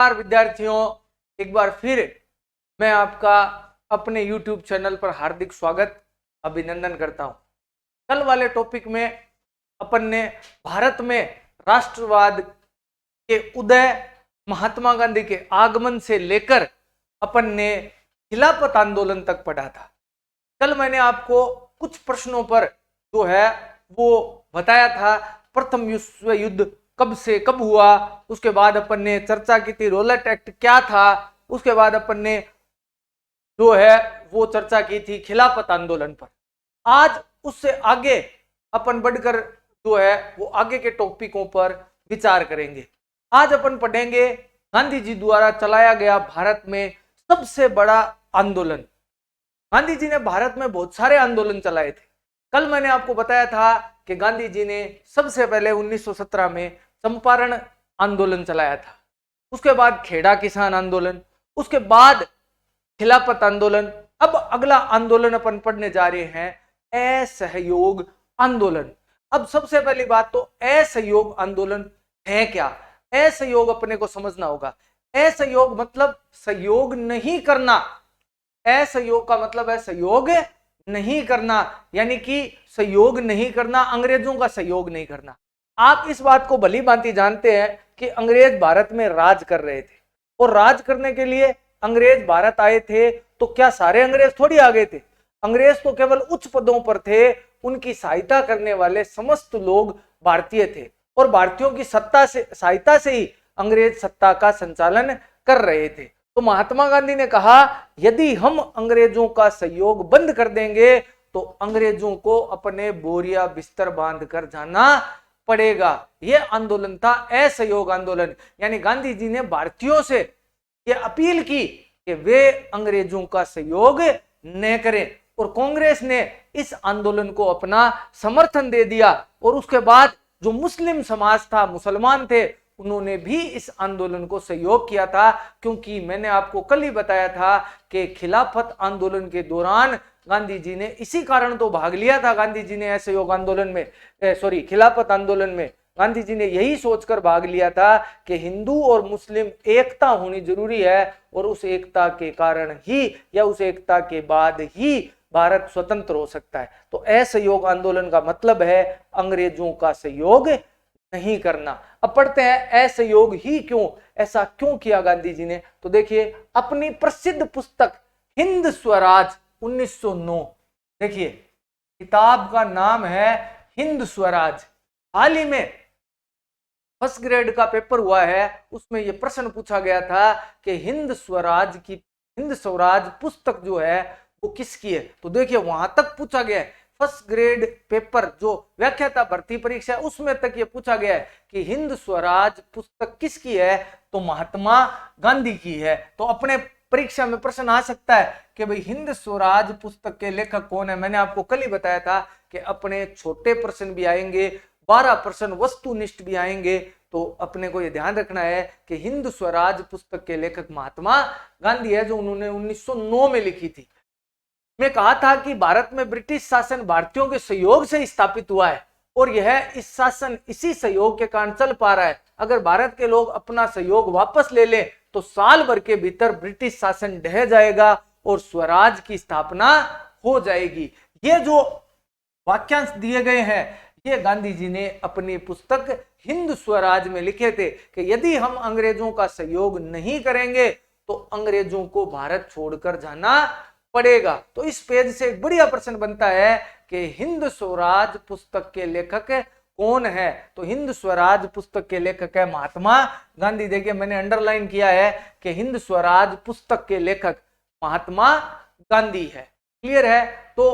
नमस्कार विद्यार्थियों, एक बार फिर मैं आपका अपने YouTube चैनल पर हार्दिक स्वागत अभिनंदन करता हूं। कल वाले टॉपिक में अपन ने भारत में राष्ट्रवाद के उदय, महात्मा गांधी के आगमन से लेकर अपन ने खिलाफत आंदोलन तक पढ़ा था। कल मैंने आपको कुछ प्रश्नों पर जो है वो बताया था। प्रथम विश्व युद्ध कब से कब हुआ, उसके बाद अपन ने चर्चा की थी रोलेट एक्ट क्या था, उसके बाद अपन ने जो है वो चर्चा की थी खिलाफत आंदोलन पर। आज उससे आगे अपन बढ़कर जो है वो आगे के टॉपिकों पर विचार करेंगे। आज अपन पढ़ेंगे गांधी जी द्वारा चलाया गया भारत में सबसे बड़ा आंदोलन। गांधी जी ने भारत में बहुत सारे आंदोलन चलाए थे। कल मैंने आपको बताया था कि गांधी जी ने सबसे पहले 1917 में चंपारण आंदोलन चलाया था, उसके बाद खेड़ा किसान आंदोलन, उसके बाद खिलाफत आंदोलन। अब अगला आंदोलन अपन पढ़ने जा रहे हैं असहयोग आंदोलन। अब सबसे पहली बात तो असहयोग आंदोलन है क्या? असहयोग अपने को समझना होगा। असहयोग मतलब सहयोग नहीं करना। असहयोग का मतलब है सहयोग नहीं करना, यानी कि सहयोग नहीं करना, अंग्रेजों का सहयोग नहीं करना। आप इस बात को भली भांति जानते हैं कि अंग्रेज भारत में राज कर रहे थे, और राज करने के लिए अंग्रेज भारत आए थे तो क्या सारे अंग्रेज थोड़ी आ गए थे? अंग्रेज तो केवल उच्च पदों पर थे, उनकी सहायता करने वाले समस्त लोग भारतीय थे, और भारतीयों की सहायता से ही अंग्रेज सत्ता का संचालन कर रहे थे। तो महात्मा गांधी ने कहा यदि हम अंग्रेजों का सहयोग बंद कर देंगे तो अंग्रेजों को अपने बोरिया बिस्तर बांध कर जाना पड़ेगा। यह आंदोलन था असहयोग आंदोलन। यानी गांधी जी ने भारतीयों से यह अपील की कि वे अंग्रेजों का सहयोग न करें, और कांग्रेस ने इस आंदोलन को अपना समर्थन दे दिया। और उसके बाद जो मुस्लिम समाज था, मुसलमान थे, उन्होंने भी इस आंदोलन को सहयोग किया था, क्योंकि मैंने आपको कल ही बताया था कि खिलाफत आंदोलन के दौरान गांधी जी ने इसी कारण तो भाग लिया था। गांधी जी ने असहयोग आंदोलन में खिलाफत आंदोलन में गांधी जी ने यही सोचकर भाग लिया था कि हिंदू और मुस्लिम एकता होनी जरूरी है, और उस एकता के कारण ही या उस एकता के बाद ही भारत स्वतंत्र हो सकता है। तो असहयोग आंदोलन का मतलब है अंग्रेजों का सहयोग नहीं करना। अब पढ़ते हैं असहयोग ही क्यों, ऐसा क्यों किया गांधी जी ने। तो देखिए अपनी प्रसिद्ध पुस्तक हिंद स्वराज 1909, देखिए किताब का नाम है हिंद स्वराज। हाल ही में फर्स्ट ग्रेड का पेपर हुआ है, उसमें यह प्रश्न पूछा गया था कि हिंद स्वराज पुस्तक जो है वो किसकी है। तो देखिए वहां तक पूछा गया है, फर्स्ट ग्रेड पेपर जो व्याख्याता भर्ती परीक्षा है उसमें तक ये पूछा गया है कि हिंद स्वराज पुस्तक किसकी है, तो महात्मा गांधी की है। तो अपने परीक्षा में प्रश्न आ सकता है कि भाई हिंद स्वराज पुस्तक के लेखक कौन है। मैंने आपको कल ही बताया था कि अपने छोटे प्रश्न भी आएंगे, 12 प्रश्न वस्तुनिष्ठ भी आएंगे। तो अपने को यह ध्यान रखना है कि हिंद स्वराज पुस्तक के लेखक महात्मा गांधी है, जो उन्होंने 1909 में लिखी थी। मैं कहा था कि भारत में ब्रिटिश शासन भारतीयों के सहयोग से स्थापित हुआ है, और यह इस शासन इसी सहयोग के कारण चल पा रहा है। अगर भारत के लोग अपना सहयोग वापस ले लें तो साल भर के भीतर ब्रिटिश शासन ढह जाएगा और स्वराज की स्थापना हो जाएगी। ये जो वाक्यांश दिए गए हैं ये गांधी जी ने अपनी पुस्तक हिंद स्वराज में लिखे थे कि यदि हम अंग्रेजों का सहयोग नहीं करेंगे तो अंग्रेजों को भारत छोड़कर जाना पड़ेगा। तो इस पेज से एक बढ़िया प्रश्न बनता है कि हिंद स्वराज पुस्तक के लेखक कौन है। तो हिंद स्वराज पुस्तक के लेखक है महात्मा गांधी। देखिए मैंने अंडरलाइन किया है कि हिंद स्वराज पुस्तक के लेखक महात्मा गांधी है। क्लियर है? तो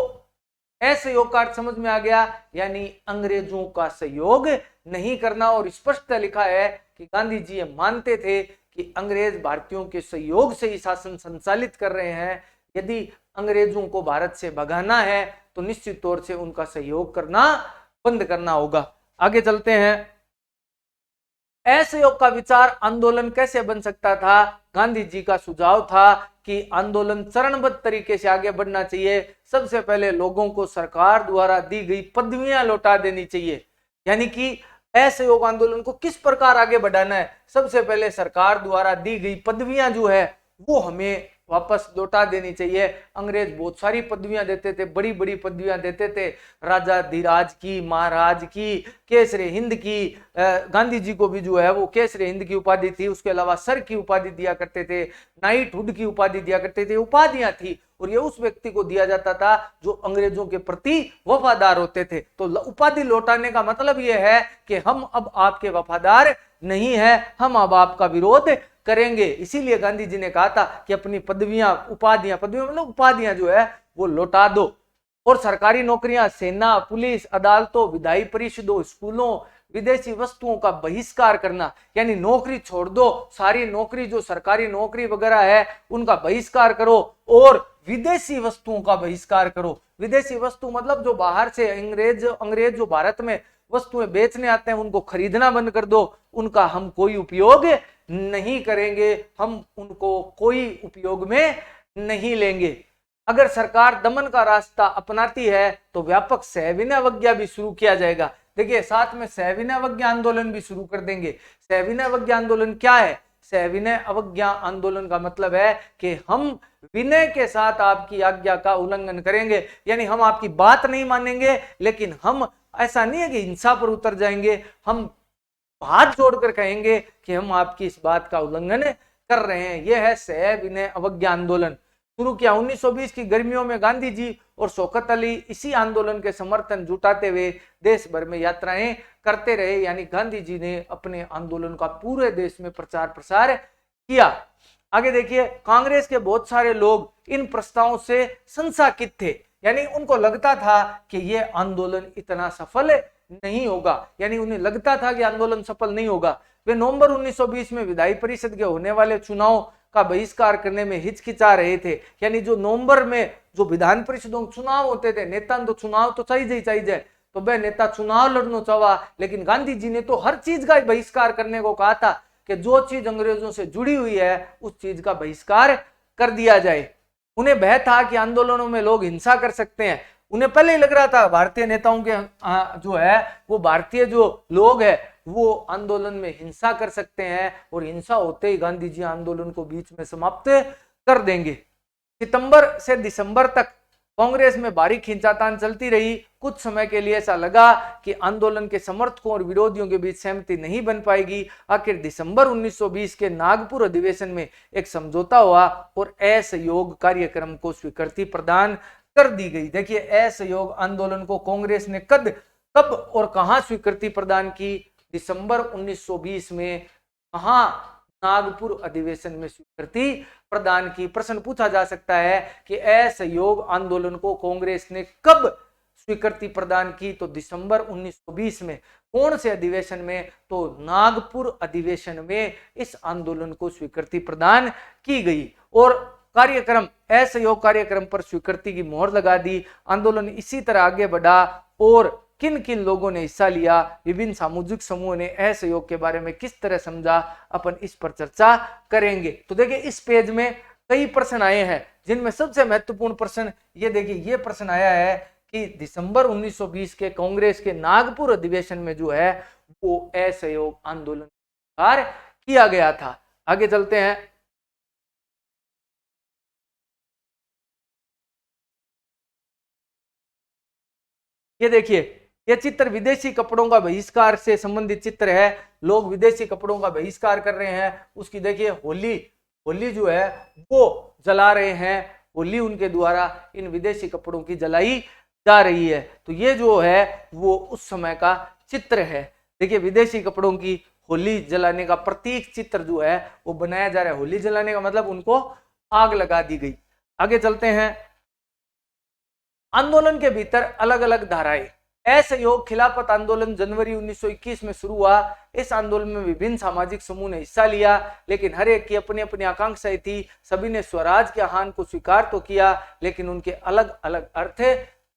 असहयोग का अर्थ समझ में आ गया, यानी अंग्रेजों का सहयोग नहीं करना। और स्पष्ट लिखा है कि गांधी जी ये मानते थे कि अंग्रेज भारतीयों के सहयोग से ही शासन संचालित कर रहे हैं। यदि अंग्रेजों को भारत से भगाना है तो निश्चित तौर से उनका सहयोग करना बंद करना होगा। आगे चलते हैं। असहयोग का विचार आंदोलन कैसे बन सकता था? गांधी जी का सुझाव था कि आंदोलन चरणबद्ध तरीके से आगे बढ़ना चाहिए। सबसे पहले लोगों को सरकार द्वारा दी गई पदवियां लौटा देनी चाहिए, यानी कि असहयोग आंदोलन को किस प्रकार आगे बढ़ाना है, सबसे पहले सरकार द्वारा दी गई पदवियां जो है वो हमें वापस लौटा देनी चाहिए। अंग्रेज बहुत सारी पदवियां देते थे, बड़ी बड़ी पदवियां देते थे, राजा धीराज की, महाराज की, केसरे हिंद की, गांधी जी को भी जो है वो केसरे हिंद की उपाधि थी, उसके अलावा सर की उपाधि दिया करते थे, नाइटहुड की उपाधि दिया करते थे, उपाधियां थी और ये उस व्यक्ति को दिया जाता था जो अंग्रेजों के प्रति वफादार होते थे। तो उपाधि लौटाने का मतलब यह है कि हम अब आपके वफादार नहीं है, हम अब आपका विरोध करेंगे। इसीलिए गांधी जी ने कहा था कि अपनी पदवियां मतलब उपाधियां जो है वो लौटा दो और सरकारी नौकरियां, सेना, पुलिस, अदालतों, विधायी परिषदों, स्कूलों, विदेशी वस्तुओं का बहिष्कार करना, यानी नौकरी छोड़ दो, सारी नौकरी जो सरकारी नौकरी वगैरह है उनका बहिष्कार करो और विदेशी वस्तुओं का बहिष्कार करो। विदेशी वस्तु मतलब जो बाहर से अंग्रेज जो भारत में वस्तुएं बेचने आते हैं उनको खरीदना बंद कर दो, उनका हम कोई उपयोग नहीं करेंगे, हम उनको कोई उपयोग में नहीं लेंगे। अगर सरकार दमन का रास्ता अपनाती है तो व्यापक सहविनय अवज्ञा भी शुरू किया जाएगा। देखिए साथ में सहविनय अवज्ञा आंदोलन भी शुरू कर देंगे। सहविनय अवज्ञा आंदोलन क्या है? सहविनय अवज्ञा आंदोलन का मतलब है कि हम विनय के साथ आपकी आज्ञा का उल्लंघन करेंगे, यानी हम आपकी बात नहीं मानेंगे, लेकिन हम ऐसा नहीं है कि हिंसा पर उतर जाएंगे, हम हाथ जोड़कर कहेंगे कि हम आपकी इस बात का उल्लंघन कर रहे हैं। यह है सहविनय अवज्ञा आंदोलन। शुरू किया 1920 की गर्मियों में गांधी जी और शौकत अली इसी आंदोलन के समर्थन जुटाते हुए देश भर में यात्राएं करते रहे, यानी गांधी जी ने अपने आंदोलन का पूरे देश में प्रचार प्रसार किया। आगे देखिए, कांग्रेस के बहुत सारे लोग इन प्रस्तावों से संशाकित थे, यानी उनको लगता था कि यह आंदोलन इतना सफल नहीं होगा, यानी उन्हें लगता था कि आंदोलन सफल नहीं होगा। वे नवंबर 1920 में विधायी परिषद के होने वाले चुनाव का बहिष्कार करने में हिचकिचा रहे थे, यानी जो नवंबर में जो विधान परिषदों के चुनाव होते थे, नेता तो चुनाव तो चाहिए, तो वह नेता चुनाव लड़ना चाहा, लेकिन गांधी जी ने तो हर चीज का बहिष्कार करने को कहा था कि जो चीज अंग्रेजों से जुड़ी हुई है उस चीज का बहिष्कार कर दिया जाए। उन्हें भय था कि आंदोलनों में लोग हिंसा कर सकते हैं। उन्हें पहले ही लग रहा था भारतीय नेताओं के जो है वो भारतीय जो लोग है वो आंदोलन में हिंसा कर सकते हैं और हिंसा होते ही गांधी जी आंदोलन को बीच में समाप्त कर देंगे। सितंबर से दिसंबर तक कांग्रेस में भारी खींचातान चलती रही। कुछ समय के लिए ऐसा लगा कि आंदोलन के समर्थकों और विरोधियों के बीच सहमति नहीं बन पाएगी। आखिर दिसंबर 1920 के नागपुर अधिवेशन में एक समझौता हुआ और असहयोग कार्यक्रम को स्वीकृति प्रदान कर दी गई। देखिए, असहयोग आंदोलन को कांग्रेस ने कब और कहां स्वीकृति प्रदान की? दिसंबर 1920 में कहां? नागपुर अधिवेशन में स्वीकृति प्रदान की। प्रश्न पूछा जा सकता है कि असहयोग आंदोलन को कांग्रेस ने कब स्वीकृति प्रदान की? तो दिसंबर 1920 में। कौन से अधिवेशन में? तो नागपुर अधिवेशन में इस आंदोलन को स्वीकृति प्रदान की गई और कार्यक्रम, असहयोग कार्यक्रम पर स्वीकृति की मोहर लगा दी। आंदोलन इसी तरह आगे बढ़ा और किन किन लोगों ने हिस्सा लिया, विभिन्न सामाजिक समूहों ने असहयोग के बारे में किस तरह समझा, अपन इस पर चर्चा करेंगे। तो देखिए, इस पेज में कई प्रश्न आए हैं जिनमें सबसे महत्वपूर्ण प्रश्न ये देखिए, ये प्रश्न आया है कि दिसंबर 1920 के कांग्रेस के नागपुर अधिवेशन में जो है वो असहयोग आंदोलन किया गया था। आगे चलते हैं। ये देखिए, ये चित्र विदेशी कपड़ों का बहिष्कार से संबंधित चित्र है। लोग विदेशी कपड़ों का बहिष्कार कर रहे हैं। उसकी देखिए होली जो है वो जला रहे हैं। होली उनके द्वारा इन विदेशी कपड़ों की जलाई जा रही है। तो ये जो है वो उस समय का चित्र है। देखिए, विदेशी कपड़ों की होली जलाने का प्रतीक चित्र जो है वो बनाया जा रहा है। होली जलाने का मतलब उनको आग लगा दी गई। आगे चलते हैं। आंदोलन के भीतर अलग अलग धाराएं। असहयोग खिलाफत आंदोलन जनवरी 1921 में शुरू हुआ। इस आंदोलन में विभिन्न सामाजिक समूह ने हिस्सा लिया, लेकिन हर एक की अपनी अपनी आकांक्षाएं थी। सभी ने स्वराज के आह्वान को स्वीकार तो किया, लेकिन उनके अलग अलग अर्थ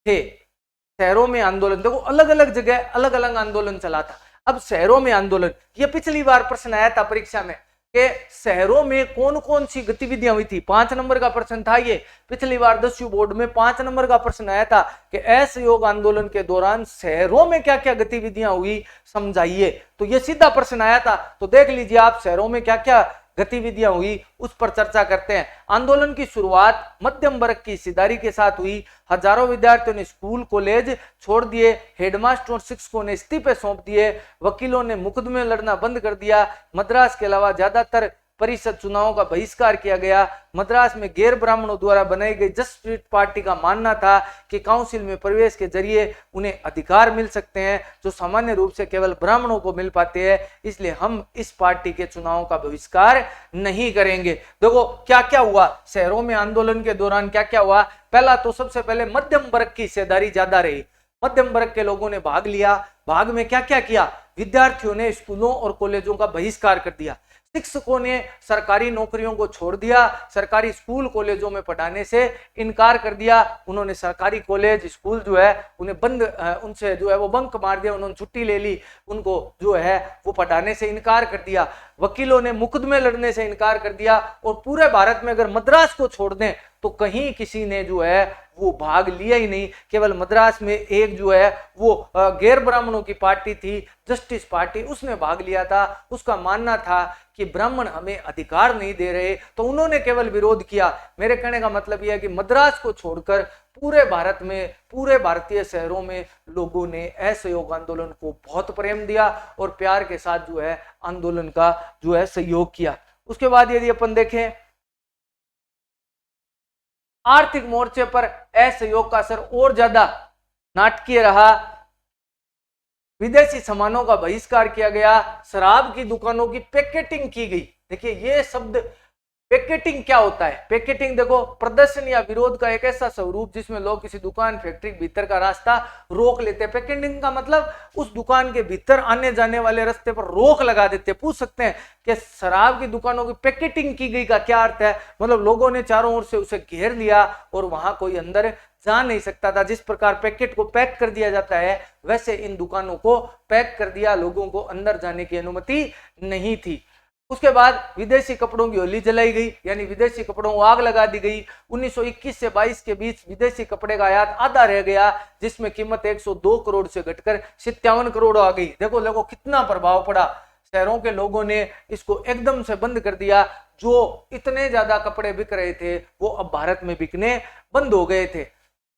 थे। शहरों में आंदोलन, देखो अलग अलग जगह अलग अलग आंदोलन चला था। अब शहरों में आंदोलन, ये पिछली बार प्रश्न आया था परीक्षा में। कि शहरों में कौन कौन सी गतिविधियां हुई थी। 5 नंबर का प्रश्न था ये, पिछली बार 10वीं बोर्ड में 5 नंबर का प्रश्न आया था कि असहयोग आंदोलन के दौरान शहरों में क्या क्या गतिविधियां हुई समझाइए। तो ये सीधा प्रश्न आया था, तो देख लीजिए आप शहरों में क्या क्या गतिविधियां हुई उस पर चर्चा करते हैं। आंदोलन की शुरुआत मध्यम वर्ग की हिस्सेदारी के साथ हुई। हजारों विद्यार्थियों ने स्कूल कॉलेज छोड़ दिए, हेडमास्टर और शिक्षकों ने इस्तीफे सौंप दिए, वकीलों ने मुकदमे लड़ना बंद कर दिया। मद्रास के अलावा ज्यादातर परिषद चुनावों का बहिष्कार किया गया। मद्रास में गैर ब्राह्मणों द्वारा बनाई गई जसप्रीत पार्टी का मानना था कि काउंसिल में प्रवेश के जरिए उन्हें अधिकार मिल सकते हैं जो सामान्य रूप से केवल ब्राह्मणों को मिल पाते हैं, इसलिए हम इस पार्टी के चुनावों का बहिष्कार नहीं करेंगे। देखो क्या क्या हुआ शहरों में आंदोलन के दौरान, क्या क्या हुआ। पहला तो सबसे पहले मध्यम वर्ग की हिस्सेदारी ज्यादा रही, मध्यम वर्ग के लोगों ने भाग लिया। भाग में क्या क्या किया, विद्यार्थियों ने स्कूलों और कॉलेजों का बहिष्कार कर दिया, शिक्षकों ने सरकारी नौकरियों को छोड़ दिया, सरकारी स्कूल कॉलेजों में पढ़ाने से इनकार कर दिया। उन्होंने सरकारी कॉलेज स्कूल जो है उन्हें बंद, उनसे जो है वो बंक मार दिया, उन्होंने छुट्टी ले ली, उनको जो है वो पढ़ाने से इनकार कर दिया। वकीलों ने मुकदमे लड़ने से इनकार कर दिया। और पूरे भारत में अगर मद्रास को छोड़ दें तो कहीं किसी ने जो है वो भाग लिया ही नहीं। केवल मद्रास में एक जो है वो गैर ब्राह्मणों की पार्टी थी, जस्टिस पार्टी, उसने भाग लिया था। उसका मानना था कि ब्राह्मण हमें अधिकार नहीं दे रहे, तो उन्होंने केवल विरोध किया। मेरे कहने का मतलब यह है कि मद्रास को छोड़कर पूरे भारत में, पूरे भारतीय शहरों में लोगों ने असहयोग आंदोलन को बहुत प्रेम दिया और प्यार के साथ जो है आंदोलन का जो है सहयोग किया। उसके बाद यदि अपन देखें आर्थिक मोर्चे पर असहयोग का असर और ज्यादा नाटकीय रहा। विदेशी सामानों का बहिष्कार किया गया, शराब की दुकानों की पैकेटिंग की गई। देखिए ये शब्द पैकेटिंग क्या होता है। पैकेटिंग देखो प्रदर्शन या विरोध का एक ऐसा स्वरूप जिसमें लोग किसी दुकान फैक्ट्री के भीतर का रास्ता रोक लेते हैं। पैकेटिंग का मतलब उस दुकान के भीतर आने जाने वाले रास्ते पर रोक लगा देते हैं। पूछ सकते हैं कि शराब की दुकानों की पैकेटिंग की गई का क्या अर्थ है। मतलब लोगों ने चारों ओर से उसे घेर लिया और वहां कोई अंदर जा नहीं सकता था। जिस प्रकार पैकेट को पैक कर दिया जाता है वैसे इन दुकानों को पैक कर दिया, लोगों को अंदर जाने की अनुमति नहीं थी। उसके बाद विदेशी कपड़ों की होली जलाई गई, यानी विदेशी कपड़ों को आग लगा दी गई। 1921 से 22 के बीच विदेशी कपड़े का आयात आधा रह गया, जिसमें कीमत 102 करोड़ से घटकर 57 करोड़ आ गई। देखो देखो कितना प्रभाव पड़ा। शहरों के लोगों ने इसको एकदम से बंद कर दिया। जो इतने ज्यादा कपड़े बिक रहे थे वो अब भारत में बिकने बंद हो गए थे।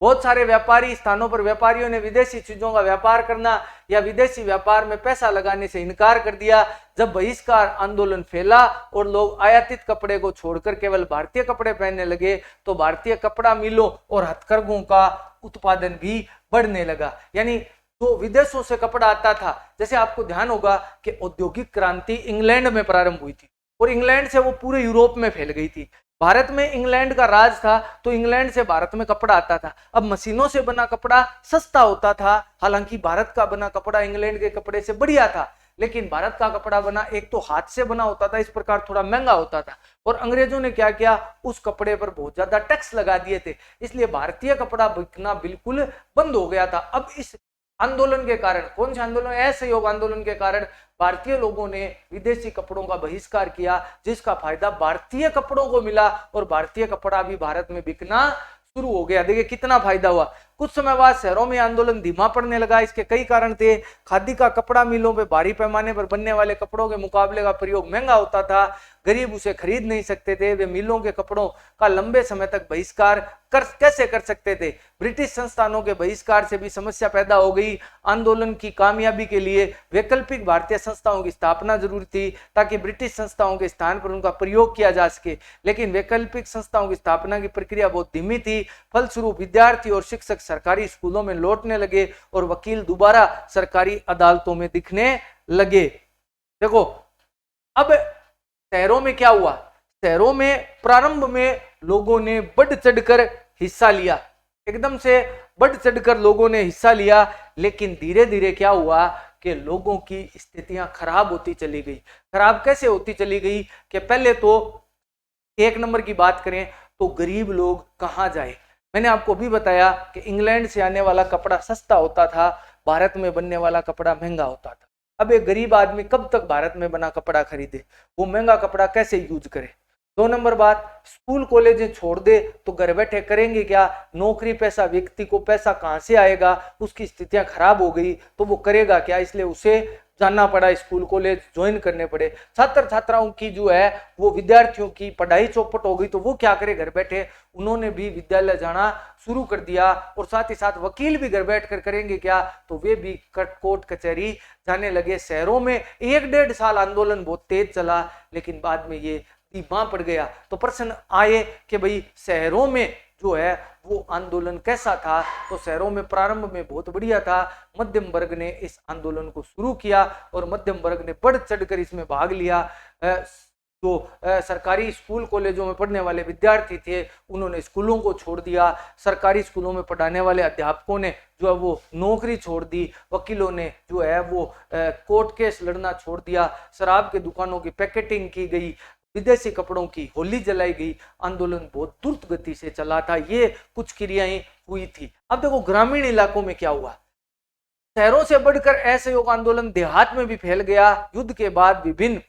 बहुत सारे व्यापारी स्थानों पर व्यापारियों ने विदेशी चीजों का व्यापार करना या विदेशी व्यापार में पैसा लगाने से इनकार कर दिया। जब बहिष्कार आंदोलन फैला और लोग आयातित कपड़े को छोड़कर केवल भारतीय कपड़े पहनने लगे तो भारतीय कपड़ा मिलों और हथकरघों का उत्पादन भी बढ़ने लगा। यानी तो विदेशों से कपड़ा आता था। जैसे आपको ध्यान होगा कि औद्योगिक क्रांति इंग्लैंड में प्रारंभ हुई थी और इंग्लैंड से वो पूरे यूरोप में फैल गई थी। भारत में इंग्लैंड का राज था तो इंग्लैंड से भारत में कपड़ा आता था। अब मशीनों से बना कपड़ा सस्ता होता था, हालांकि भारत का बना कपड़ा इंग्लैंड के कपड़े से बढ़िया था, लेकिन भारत का कपड़ा बना एक तो हाथ से बना होता था, इस प्रकार थोड़ा महंगा होता था। और अंग्रेजों ने क्या किया, उस कपड़े पर बहुत ज्यादा टैक्स लगा दिए थे, इसलिए भारतीय कपड़ा बिकना बिल्कुल बंद हो गया था। अब इस आंदोलन के कारण, कौन से आंदोलन, असहयोग आंदोलन के कारण भारतीय लोगों ने विदेशी कपड़ों का बहिष्कार किया, जिसका फायदा भारतीय कपड़ों को मिला और भारतीय कपड़ा भी भारत में बिकना शुरू हो गया। देखिए कितना फायदा हुआ। कुछ समय बाद शहरों में आंदोलन धीमा पड़ने लगा। इसके कई कारण थे। खादी का कपड़ा मिलों पे भारी पैमाने पर बनने वाले कपड़ों के मुकाबले का प्रयोग महंगा होता था, गरीब उसे खरीद नहीं सकते थे। वे मिलों के कपड़ों का लंबे समय तक बहिष्कार कैसे कर सकते थे। ब्रिटिश संस्थानों के बहिष्कार से भी समस्या पैदा हो गई। आंदोलन की कामयाबी के लिए वैकल्पिक भारतीय संस्थाओं की स्थापना जरूरी थी ताकि ब्रिटिश संस्थाओं के स्थान पर उनका प्रयोग किया जा सके, लेकिन वैकल्पिक संस्थाओं की स्थापना की प्रक्रिया बहुत धीमी थी। फलस्वरूप विद्यार्थी और शिक्षक सरकारी स्कूलों में लौटने लगे और वकील दोबारा सरकारी अदालतों में दिखने लगे। देखो अब शहरों में क्या हुआ, शहरों में प्रारंभ में लोगों ने बढ़ चढ़कर हिस्सा लिया, एकदम से बढ़ चढ़कर लोगों ने हिस्सा लिया, लेकिन धीरे धीरे क्या हुआ कि लोगों की स्थितियां खराब होती चली गई। खराब कैसे होती चली गई कि पहले तो एक नंबर की बात करें तो गरीब लोग कहां जाए। मैंने आपको भी बताया कि इंग्लैंड से आने वाला कपड़ा सस्ता होता था, भारत में बनने वाला कपड़ा महंगा होता था। अब एक गरीब आदमी कब तक भारत में बना कपड़ा खरीदे, वो महंगा कपड़ा कैसे यूज करे। 2 नंबर बात, स्कूल कॉलेज छोड़ दे तो घर बैठे करेंगे क्या, नौकरी पैसा, व्यक्ति को पैसा कहाँ से आएगा, उसकी स्थितियां खराब हो गई तो वो करेगा क्या, इसलिए उसे जाना पड़ा, स्कूल कॉलेज ज्वाइन करने पड़े। छात्र छात्राओं की जो है वो विद्यार्थियों की पढ़ाई चौपट हो गई तो वो क्या करे, घर बैठे उन्होंने भी विद्यालय जाना शुरू कर दिया। और साथ ही साथ वकील भी घर बैठ कर करेंगे क्या, तो वे भी कोर्ट कचहरी जाने लगे। शहरों में 1-1.5 साल आंदोलन बहुत तेज चला, लेकिन बाद में ये धीमा पड़ गया। तो प्रश्न आए कि भाई शहरों में जो है वो आंदोलन कैसा था, तो शहरों में प्रारंभ में बहुत बढ़िया था। मध्यम वर्ग ने इस आंदोलन को शुरू किया और मध्यम वर्ग ने बढ़ चढ़कर इसमें भाग लिया। जो सरकारी स्कूल कॉलेजों में पढ़ने वाले विद्यार्थी थे उन्होंने स्कूलों को छोड़ दिया, सरकारी स्कूलों में पढ़ाने वाले अध्यापकों ने जो है वो नौकरी छोड़ दी, वकीलों ने जो है वो कोर्ट केस लड़ना छोड़ दिया, शराब के दुकानों की पैकेटिंग की गई, विदेशी कपड़ों की होली जलाई गई। आंदोलन बहुत द्रुत गति से चला था। ये कुछ क्रियाएं हुई थी। अब देखो ग्रामीण इलाकों में क्या हुआ, शहरों से बढ़कर असहयोग आंदोलन देहात में भी फैल गया। युद्ध के बाद विभिन्न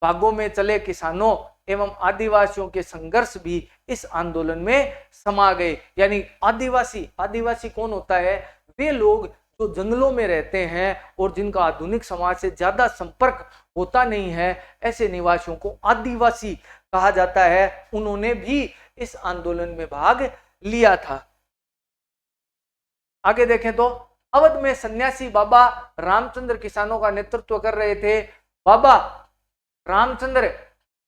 भागों में चले किसानों एवं आदिवासियों के संघर्ष भी इस आंदोलन में समा गए। यानी आदिवासी कौन होता है, वे लोग जो जंगलों में रहते हैं और जिनका आधुनिक समाज से ज्यादा संपर्क होता नहीं है, ऐसे निवासियों को आदिवासी कहा जाता है। उन्होंने भी इस आंदोलन में भाग लिया था। आगे देखें तो अवध में सन्यासी बाबा रामचंद्र किसानों का नेतृत्व कर रहे थे। बाबा रामचंद्र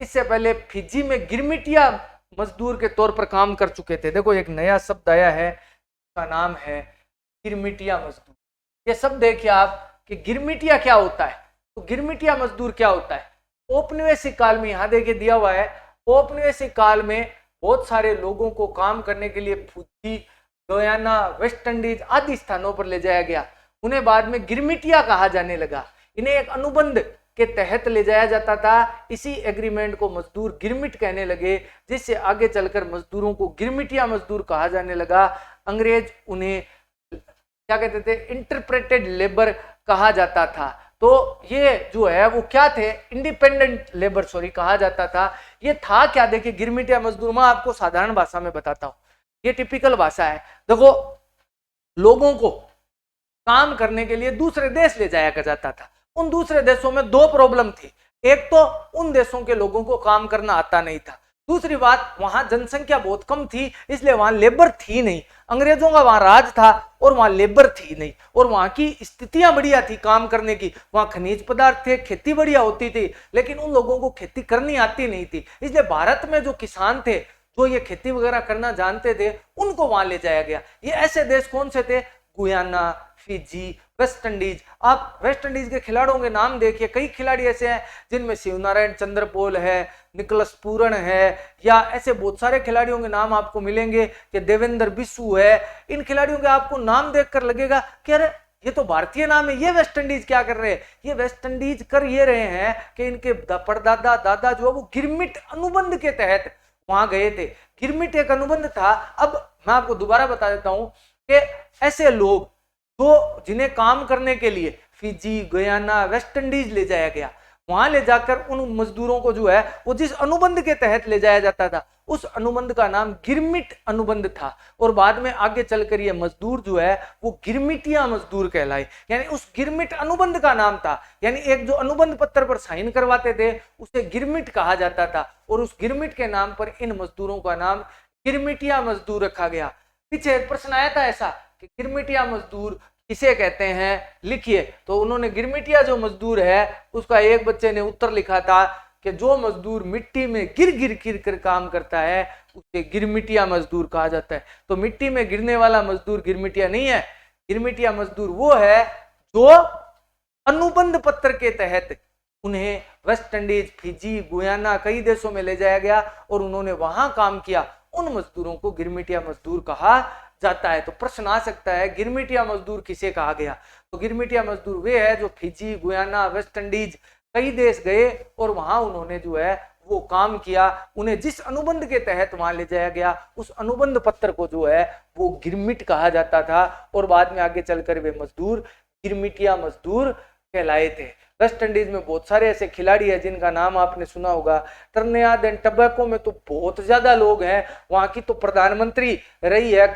इससे पहले फिजी में गिरमिटिया मजदूर के तौर पर काम कर चुके थे। देखो एक नया शब्द आया है, उसका नाम है गिरमिटिया मजदूर। ये शब्द देखिए आप कि गिरमिटिया क्या होता है, तो गिरमिटिया मजदूर क्या होता है। औपनिवेशिक काल में, यहाँ देखिए दिया हुआ है, औपनिवेशिक काल में बहुत सारे लोगों को काम करने के लिए फुजी, गयाना, वेस्ट इंडीज आदि स्थानों पर ले जाया गया। उन्हें बाद में गिरमिटिया कहा जाने लगा। इन्हें एक अनुबंध के तहत ले जाया जाता था। इसी एग्रीमेंट को मजदूर गिरमिट कहने लगे, जिससे आगे चलकर मजदूरों को गिरमिटिया मजदूर कहा जाने लगा। अंग्रेज उन्हें क्या कहते थे, इंटरप्रेटेड लेबर कहा जाता था। तो ये जो है वो क्या थे, इंडिपेंडेंट लेबर कहा जाता था। ये था क्या, देखिए गिरमिटिया मजदूर, मैं आपको साधारण भाषा में बताता हूँ, ये टिपिकल भाषा है। देखो लोगों को काम करने के लिए दूसरे देश ले जाया जाता था। उन दूसरे देशों में 2 प्रॉब्लम थी। एक तो उन देशों के लोगों को काम करना आता नहीं था, दूसरी बात वहां जनसंख्या बहुत कम थी, इसलिए वहां लेबर थी नहीं। अंग्रेजों का वहां राज था और वहां लेबर थी नहीं, और वहां की स्थितियां बढ़िया थी काम करने की। वहां खनिज पदार्थ थे, खेती बढ़िया होती थी, लेकिन उन लोगों को खेती करनी आती नहीं थी। इसलिए भारत में जो किसान थे, जो ये खेती वगैरह करना जानते थे, उनको वहां ले जाया गया। ये ऐसे देश कौन से थे, गुयाना, फिजी, वेस्ट इंडीज। आप वेस्ट इंडीज के खिलाड़ियों के नाम देखिए, कई खिलाड़ी ऐसे हैं जिनमें शिवनारायण चंद्रपोल है, निकोलस पूरण है, या ऐसे बहुत सारे खिलाड़ियों के नाम आपको मिलेंगे कि देवेंद्र बिस्सू है। इन खिलाड़ियों के आपको नाम देखकर लगेगा कि अरे ये तो भारतीय नाम है, ये वेस्ट इंडीज क्या कर रहे हैं। ये वेस्ट इंडीज कर ये रहे हैं कि इनके परदादा दादा जो है वो गिरमिट अनुबंध के तहत वहां गए थे। गिरमिट एक अनुबंध था। अब मैं आपको दोबारा बता देता हूं कि ऐसे लोग तो जिन्हें काम करने के लिए फिजी, गयाना, वेस्ट इंडीज ले जाया गया, वहां ले जाकर उन मजदूरों को जो है वो जिस अनुबंध के तहत ले जाया जाता था, उस अनुबंध का नाम गिरमिट अनुबंध था। और बाद में आगे चलकर ये मजदूर जो है वो गिरमिटिया मजदूर कहलाए, यानी उस गिरमिट अनुबंध का नाम था। यानी एक जो अनुबंध पत्र पर साइन करवाते थे उसे गिरमिट कहा जाता था, और उस गिरमिट के नाम पर इन मजदूरों का नाम गिरमिटिया मजदूर रखा गया। पीछे एक प्रश्न आया था ऐसा कि गिरमिटिया मजदूर किसे कहते हैं, लिखिए। तो उन्होंने गिरमिटिया जो मजदूर है उसका एक बच्चे ने उत्तर लिखा था कि जो मजदूर मिट्टी में गिर गिर कर काम करता है उसे गिरमिटिया मजदूर कहा जाता है। तो मिट्टी में गिरने वाला मजदूर गिरमिटिया नहीं है। गिरमिटिया मजदूर वो है जो अनुबंध पत्र के तहत उन्हें वेस्ट इंडीज, फिजी, गुयाना कई देशों में ले जाया गया और उन्होंने वहां काम किया। उन मजदूरों को गिरमिटिया मजदूर कहा जाता है। तो प्रश्न आ सकता है गिरमिटिया मजदूर किसे कहा गया। तो गिरमिटिया मजदूर वे है जो फिजी, गुयाना, वेस्ट इंडीज कई देश गए और वहां उन्होंने जो है वो काम किया। उन्हें जिस अनुबंध के तहत वहां ले जाया गया उस अनुबंध पत्र को जो है वो गिरमिट कहा जाता था, और बाद में आगे चलकर वे मजदूर गिरमिटिया मजदूर कहलाए थे। वेस्ट इंडीज में बहुत सारे ऐसे खिलाड़ी हैं जिनका नाम आपने सुना होगा। ट्रिनिडाद एंड टोबैको में तो बहुत ज्यादा लोग हैं। वहां की तो प्रधानमंत्री रही है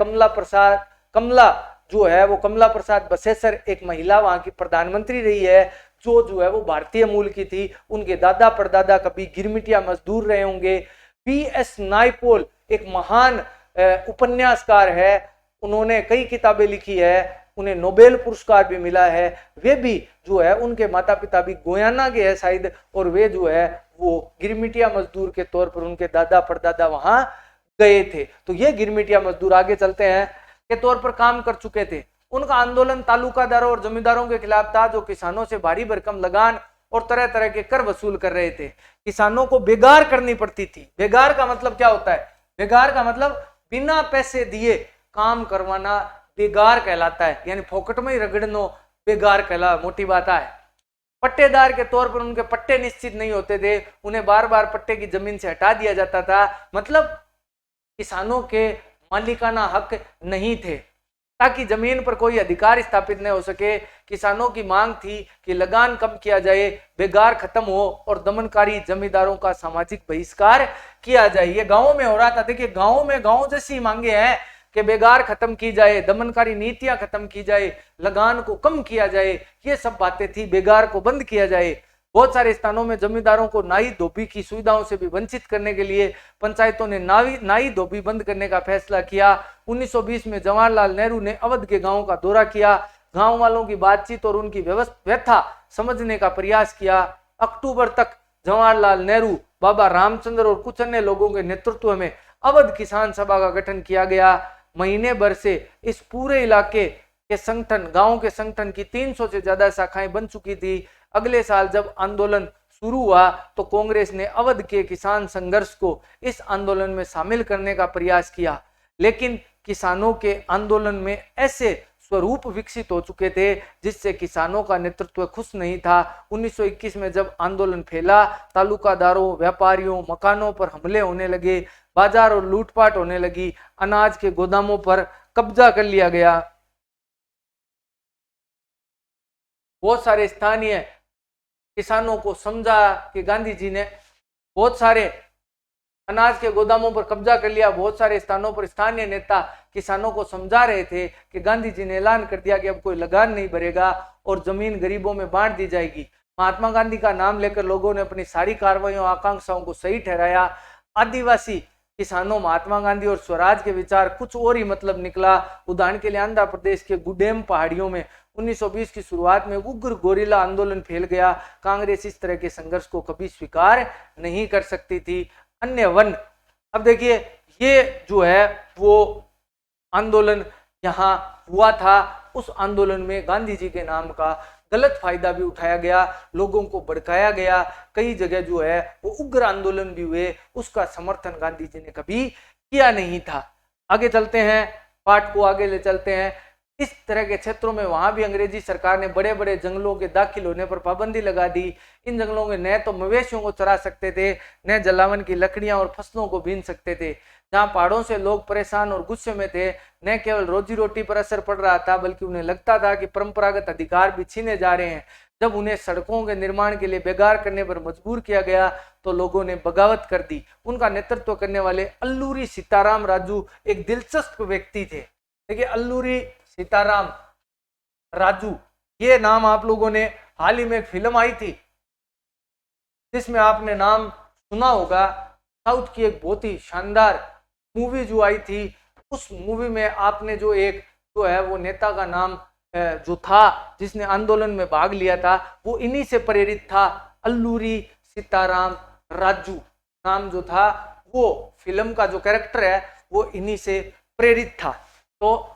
कमला जो है वो कमला प्रसाद बसेसर, एक महिला वहां की प्रधानमंत्री रही है जो है वो भारतीय मूल की थी। उनके दादा परदादा कभी गिरमिटिया मजदूर रहे होंगे। पीएस नायपॉल एक महान उपन्यासकार है, उन्होंने कई किताबें लिखी है, उन्हें नोबेल पुरस्कार भी मिला है। वे भी जो है उनके माता पिता भी गोयाना के हैं शायद, और वे जो है वो गिरमिटिया मजदूर के तौर पर उनके दादा परदादा वहां गए थे। तो ये गिरमिटिया मजदूर आगे चलते हैं के तौर पर काम कर चुके थे। उनका आंदोलन तालुकादारों और जमींदारों के खिलाफ था जो किसानों से भारी भरकम लगान और तरह तरह के कर वसूल कर रहे थे। किसानों को बेगार करनी पड़ती थी। बेगार का मतलब क्या होता है? बेगार का मतलब बिना पैसे दिए काम करवाना बेगार कहलाता है, यानी फोकट में ही रगड़नो बेगार कहला, मोटी बात है। पट्टेदार के तौर पर उनके पट्टे निश्चित नहीं होते थे, उन्हें बार बार पट्टे की जमीन से हटा दिया जाता था। मतलब किसानों के मालिकाना हक नहीं थे, ताकि जमीन पर कोई अधिकार स्थापित न हो सके। किसानों की मांग थी कि लगान कम किया जाए, बेगार खत्म हो और दमनकारी जमींदारों का सामाजिक बहिष्कार किया जाए। ये गांवों में हो रहा था। देखिए गांवों में गांव जैसी मांगे हैं कि बेगार खत्म की जाए, दमनकारी नीतियां खत्म की जाए, लगान को कम किया जाए, ये सब बातें थी। बेगार को बंद किया जाए। बहुत सारे स्थानों में जमींदारों को नाई धोबी की सुविधाओं से भी वंचित करने के लिए पंचायतों ने नाई धोबी बंद करने का फैसला किया। 1920 में जवाहरलाल नेहरू ने अवध के गांवों का दौरा किया, गांव वालों की बातचीत और उनकी व्यथा समझने का प्रयास किया। अक्टूबर तक जवाहरलाल नेहरू, बाबा रामचंद्र और कुछ अन्य लोगों के नेतृत्व में अवध किसान सभा का गठन किया गया। महीने भर से इस पूरे इलाके के संगठन, गांव के संगठन की 300 से ज्यादा शाखाएं बन चुकी थी। अगले साल जब आंदोलन शुरू हुआ तो कांग्रेस ने अवध के किसान संघर्ष को इस आंदोलन में शामिल करने का प्रयास किया, लेकिन किसानों के आंदोलन में ऐसे स्वरूप विकसित हो चुके थे जिससे किसानों का नेतृत्व खुश नहीं था। 1921 में जब आंदोलन फैला, तालुकादारों, व्यापारियों, मकानों पर हमले होने लगे, बाजार और लूटपाट होने लगी, अनाज के गोदामों पर कब्जा कर लिया गया। बहुत सारे स्थानीय किसानों को समझा कि गांधी जी ने बहुत सारे अनाज के गोदामों पर कब्जा कर लिया। बहुत सारे स्थानों पर स्थानीय नेता किसानों को समझा रहे थे कि गांधी जी ने ऐलान कर दिया कि अब कोई लगान नहीं भरेगा और जमीन गरीबों में बांट दी जाएगी। महात्मा गांधी का नाम लेकर लोगों ने अपनी सारी कार्रवाइयों आकांक्षाओं को सही ठहराया। आदिवासी किसानों, महात्मा गांधी और स्वराज के विचार कुछ और ही मतलब निकला। उदाहरण के लिए आंध्र प्रदेश के गुडेम पहाड़ियों में 1920 की शुरुआत में उग्र गोरिल्ला आंदोलन फैल गया। कांग्रेस इस तरह के संघर्ष को कभी स्वीकार नहीं कर सकती थी। अन्य वन, अब देखिए ये जो है वो आंदोलन यहाँ हुआ था। उस आंदोलन में गांधी जी के नाम का गलत फायदा भी उठाया गया, लोगों को भड़काया गया। कई जगह जो है वो उग्र आंदोलन भी हुए, उसका समर्थन गांधी जी ने कभी किया नहीं था। आगे चलते हैं, पाठ को आगे ले चलते हैं। इस तरह के क्षेत्रों में वहां भी अंग्रेजी सरकार ने बड़े बड़े जंगलों के दाखिल होने पर पाबंदी लगा दी। इन जंगलों में न तो मवेशियों को चरा सकते थे, न जलावन की लकड़ियां और फसलों को बीन सकते थे। जहां पहाड़ों से लोग परेशान और गुस्से में थे, न केवल रोजी रोटी पर असर पड़ रहा था बल्कि उन्हें लगता था कि परंपरागत अधिकार भी छीने जा रहे हैं। जब उन्हें सड़कों के निर्माण के लिए बेगार करने पर मजबूर किया गया तो लोगों ने बगावत कर दी। उनका नेतृत्व करने वाले अल्लूरी सीताराम राजू एक दिलचस्प व्यक्ति थे। देखिए अल्लूरी सीताराम राजू, ये नाम आप लोगों ने हाल ही में एक फिल्म आई थी जिसमें आपने नाम सुना होगा। साउथ की एक बहुत ही शानदार मूवी जो आई थी, उस मूवी में आपने जो एक जो है वो नेता का नाम जो था जिसने आंदोलन में भाग लिया था वो इन्हीं से प्रेरित था। अल्लूरी सीताराम राजू नाम जो था, वो फिल्म का जो कैरेक्टर है वो इन्हीं से प्रेरित था। तो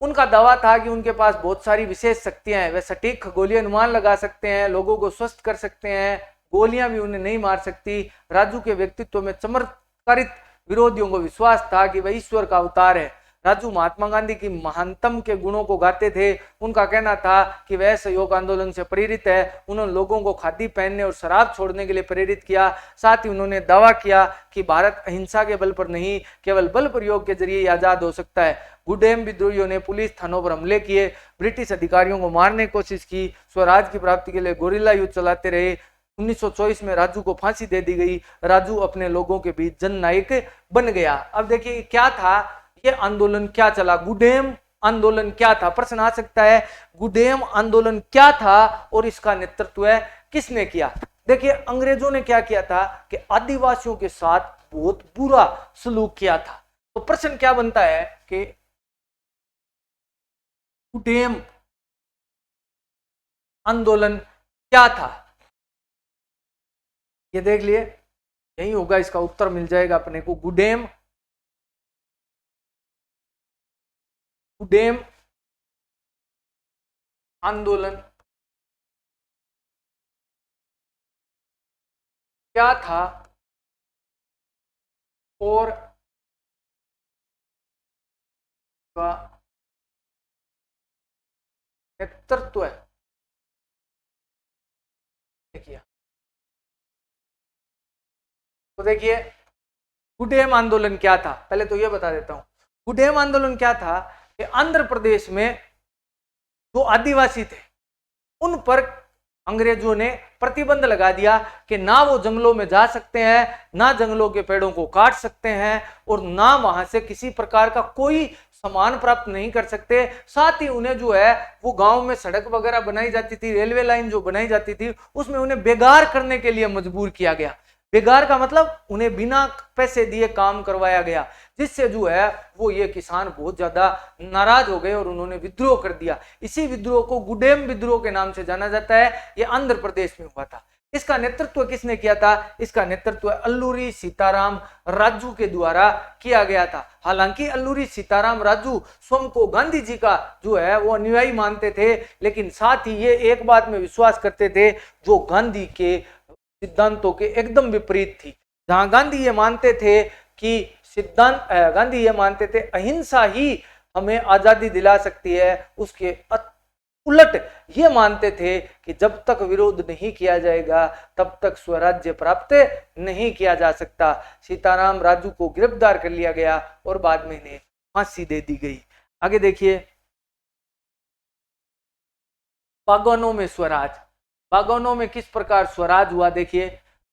उनका दावा था कि उनके पास बहुत सारी विशेष शक्तियां हैं, वे सटीक खगोलीय अनुमान लगा सकते हैं, लोगों को स्वस्थ कर सकते हैं, गोलियां भी उन्हें नहीं मार सकती। राजू के व्यक्तित्व में चमत्कारित विरोधियों को विश्वास था कि वह ईश्वर का अवतार है। राजू महात्मा गांधी की महानतम के गुणों को गाते थे। उनका कहना था कि वह असहयोग आंदोलन से प्रेरित है। उन्होंने लोगों को खादी पहनने और शराब छोड़ने के लिए प्रेरित किया। साथ ही उन्होंने दावा किया कि भारत अहिंसा के बल पर नहीं, केवल बल प्रयोग के जरिए आजाद हो सकता है। गुडेम विद्रोहियों ने पुलिस थानों पर हमले किए, ब्रिटिश अधिकारियों को मारने की कोशिश की, स्वराज की प्राप्ति के लिए गोरिल्ला युद्ध चलाते रहे। 1924 में राजू को फांसी दे दी गई। राजू अपने लोगों के बीच जननायक बन गया। अब देखिए क्या था ये आंदोलन, क्या चला, गुडेम आंदोलन क्या था, प्रश्न आ सकता है गुडेम आंदोलन क्या था और इसका नेतृत्व किसने किया। देखिए अंग्रेजों ने क्या किया था कि आदिवासियों के साथ बहुत बुरा सलूक किया था। तो प्रश्न क्या बनता है कि गुडेम आंदोलन क्या था, ये देख लिए, यही होगा, इसका उत्तर मिल जाएगा अपने को। गुडेम आंदोलन क्या था और का नेतृत्व किया। तो देखिए गुडेम आंदोलन क्या था, पहले तो ये बता देता हूं। गुडेम आंदोलन क्या था कि आंध्र प्रदेश में जो आदिवासी थे उन पर अंग्रेजों ने प्रतिबंध लगा दिया कि ना वो जंगलों में जा सकते हैं, ना जंगलों के पेड़ों को काट सकते हैं और ना वहां से किसी प्रकार का कोई सामान प्राप्त नहीं कर सकते। साथ ही उन्हें जो है वो गांव में सड़क वगैरह बनाई जाती थी, रेलवे लाइन जो बनाई जाती थी उसमें उन्हें बेगार करने के लिए मजबूर किया गया। बेगार का मतलब उन्हें बिना पैसे दिए काम करवाया गया, जिससे जो है वो ये किसान बहुत ज्यादा नाराज हो गए और उन्होंने विद्रोह कर दिया। इसी विद्रोह को गुडेम विद्रोह के नाम से जाना जाता है। ये आंध्र प्रदेश में हुआ था। इसका नेतृत्व किसने किया था? इसका नेतृत्व अल्लूरी सीताराम राजू के द्वारा किया गया था। हालांकि अल्लूरी सीताराम राजू स्वयं को गांधी जी का जो है वो अनुयायी मानते थे, लेकिन साथ ही ये एक बात में विश्वास करते थे जो गांधी के सिद्धांतों के एकदम विपरीत थी। जहां गांधी ये मानते थे कि गांधी ये मानते थे अहिंसा ही हमें आजादी दिला सकती है, उसके उलट ये मानते थे कि जब तक विरोध नहीं किया जाएगा तब तक स्वराज्य प्राप्त नहीं किया जा सकता। सीताराम राजू को गिरफ्तार कर लिया गया और बाद में इन्हें फांसी दे दी गई। आगे देखिए बागवानों में स्वराज, बागवानों में किस प्रकार स्वराज हुआ। देखिए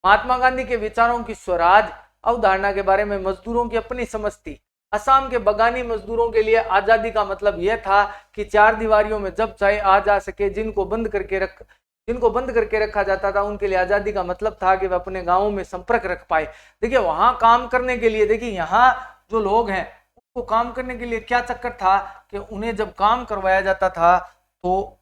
महात्मा गांधी के विचारों की स्वराज अवधारणा के बारे में मजदूरों की अपनी समझ थी। असम के बगानी मजदूरों के लिए आजादी का मतलब यह था कि चार दीवारियों में जब चाहे आ जा सके। जिनको बंद करके रखा जाता था उनके लिए आजादी का मतलब था कि वे अपने गांवों में संपर्क रख पाए। देखिए वहां काम करने के लिए, देखिए यहाँ जो लोग हैं उनको काम करने के लिए क्या चक्कर था कि उन्हें जब काम करवाया जाता था तो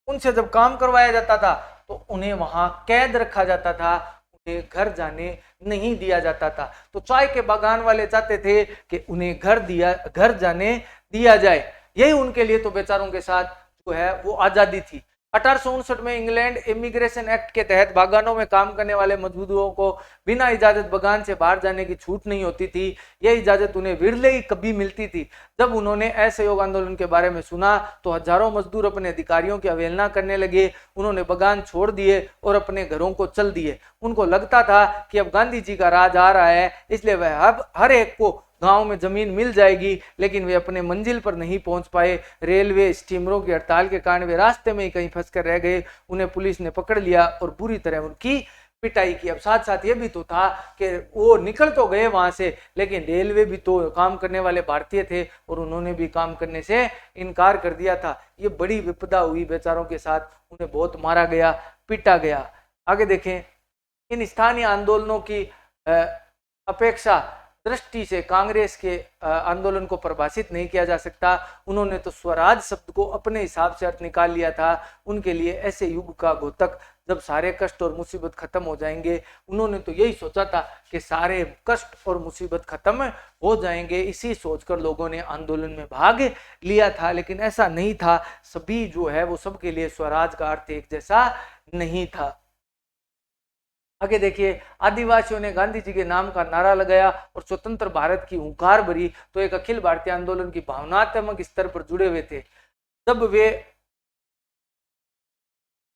उनसे जब काम करवाया जाता था तो उन्हें वहां कैद रखा जाता था, उन्हें घर जाने नहीं दिया जाता था। तो चाय के बागान वाले चाहते थे कि उन्हें घर जाने दिया जाए। यही उनके लिए तो बेचारों के साथ जो है वो आजादी थी। 1859 में इंग्लैंड इमिग्रेशन एक्ट के तहत बागानों में काम करने वाले मजदूरों को बिना इजाजत बागान से बाहर जाने की छूट नहीं होती थी। यह इजाजत उन्हें विरले ही कभी मिलती थी। जब उन्होंने असहयोग आंदोलन के बारे में सुना तो हजारों मजदूर अपने अधिकारियों की अवहेलना करने लगे। उन्होंने बागान छोड़ दिए और अपने घरों को चल दिए। उनको लगता था कि अब गांधी जी का राज आ रहा है, इसलिए वह अब हर एक को गांव में जमीन मिल जाएगी, लेकिन वे अपने मंजिल पर नहीं पहुंच पाए। रेलवे स्टीमरों की हड़ताल के कारण वे रास्ते में ही कहीं फंस कर रह गए। उन्हें पुलिस ने पकड़ लिया और बुरी तरह उनकी पिटाई की। अब साथ साथ ये भी तो था कि वो निकल तो गए वहां से, लेकिन रेलवे भी तो काम करने वाले भारतीय थे और उन्होंने भी काम करने से इनकार कर दिया था। ये बड़ी विपदा हुई बेचारों के साथ, उन्हें बहुत मारा गया, पीटा गया। आगे देखें, इन स्थानीय आंदोलनों की अपेक्षा दृष्टि से कांग्रेस के आंदोलन को परिभाषित नहीं किया जा सकता। उन्होंने तो स्वराज शब्द को अपने हिसाब से अर्थ निकाल लिया था। उनके लिए ऐसे युग का घोतक जब सारे कष्ट और मुसीबत खत्म हो जाएंगे, उन्होंने तो यही सोचा था कि सारे कष्ट और मुसीबत खत्म हो जाएंगे। इसी सोचकर लोगों ने आंदोलन में भाग लिया था, लेकिन ऐसा नहीं था। सभी जो है वो सबके लिए स्वराज का अर्थ एक जैसा नहीं था। आगे देखिए, आदिवासियों ने गांधी जी के नाम का नारा लगाया और स्वतंत्र भारत की हुंकार भरी, तो एक अखिल भारतीय आंदोलन की भावनात्मक स्तर पर जुड़े हुए थे।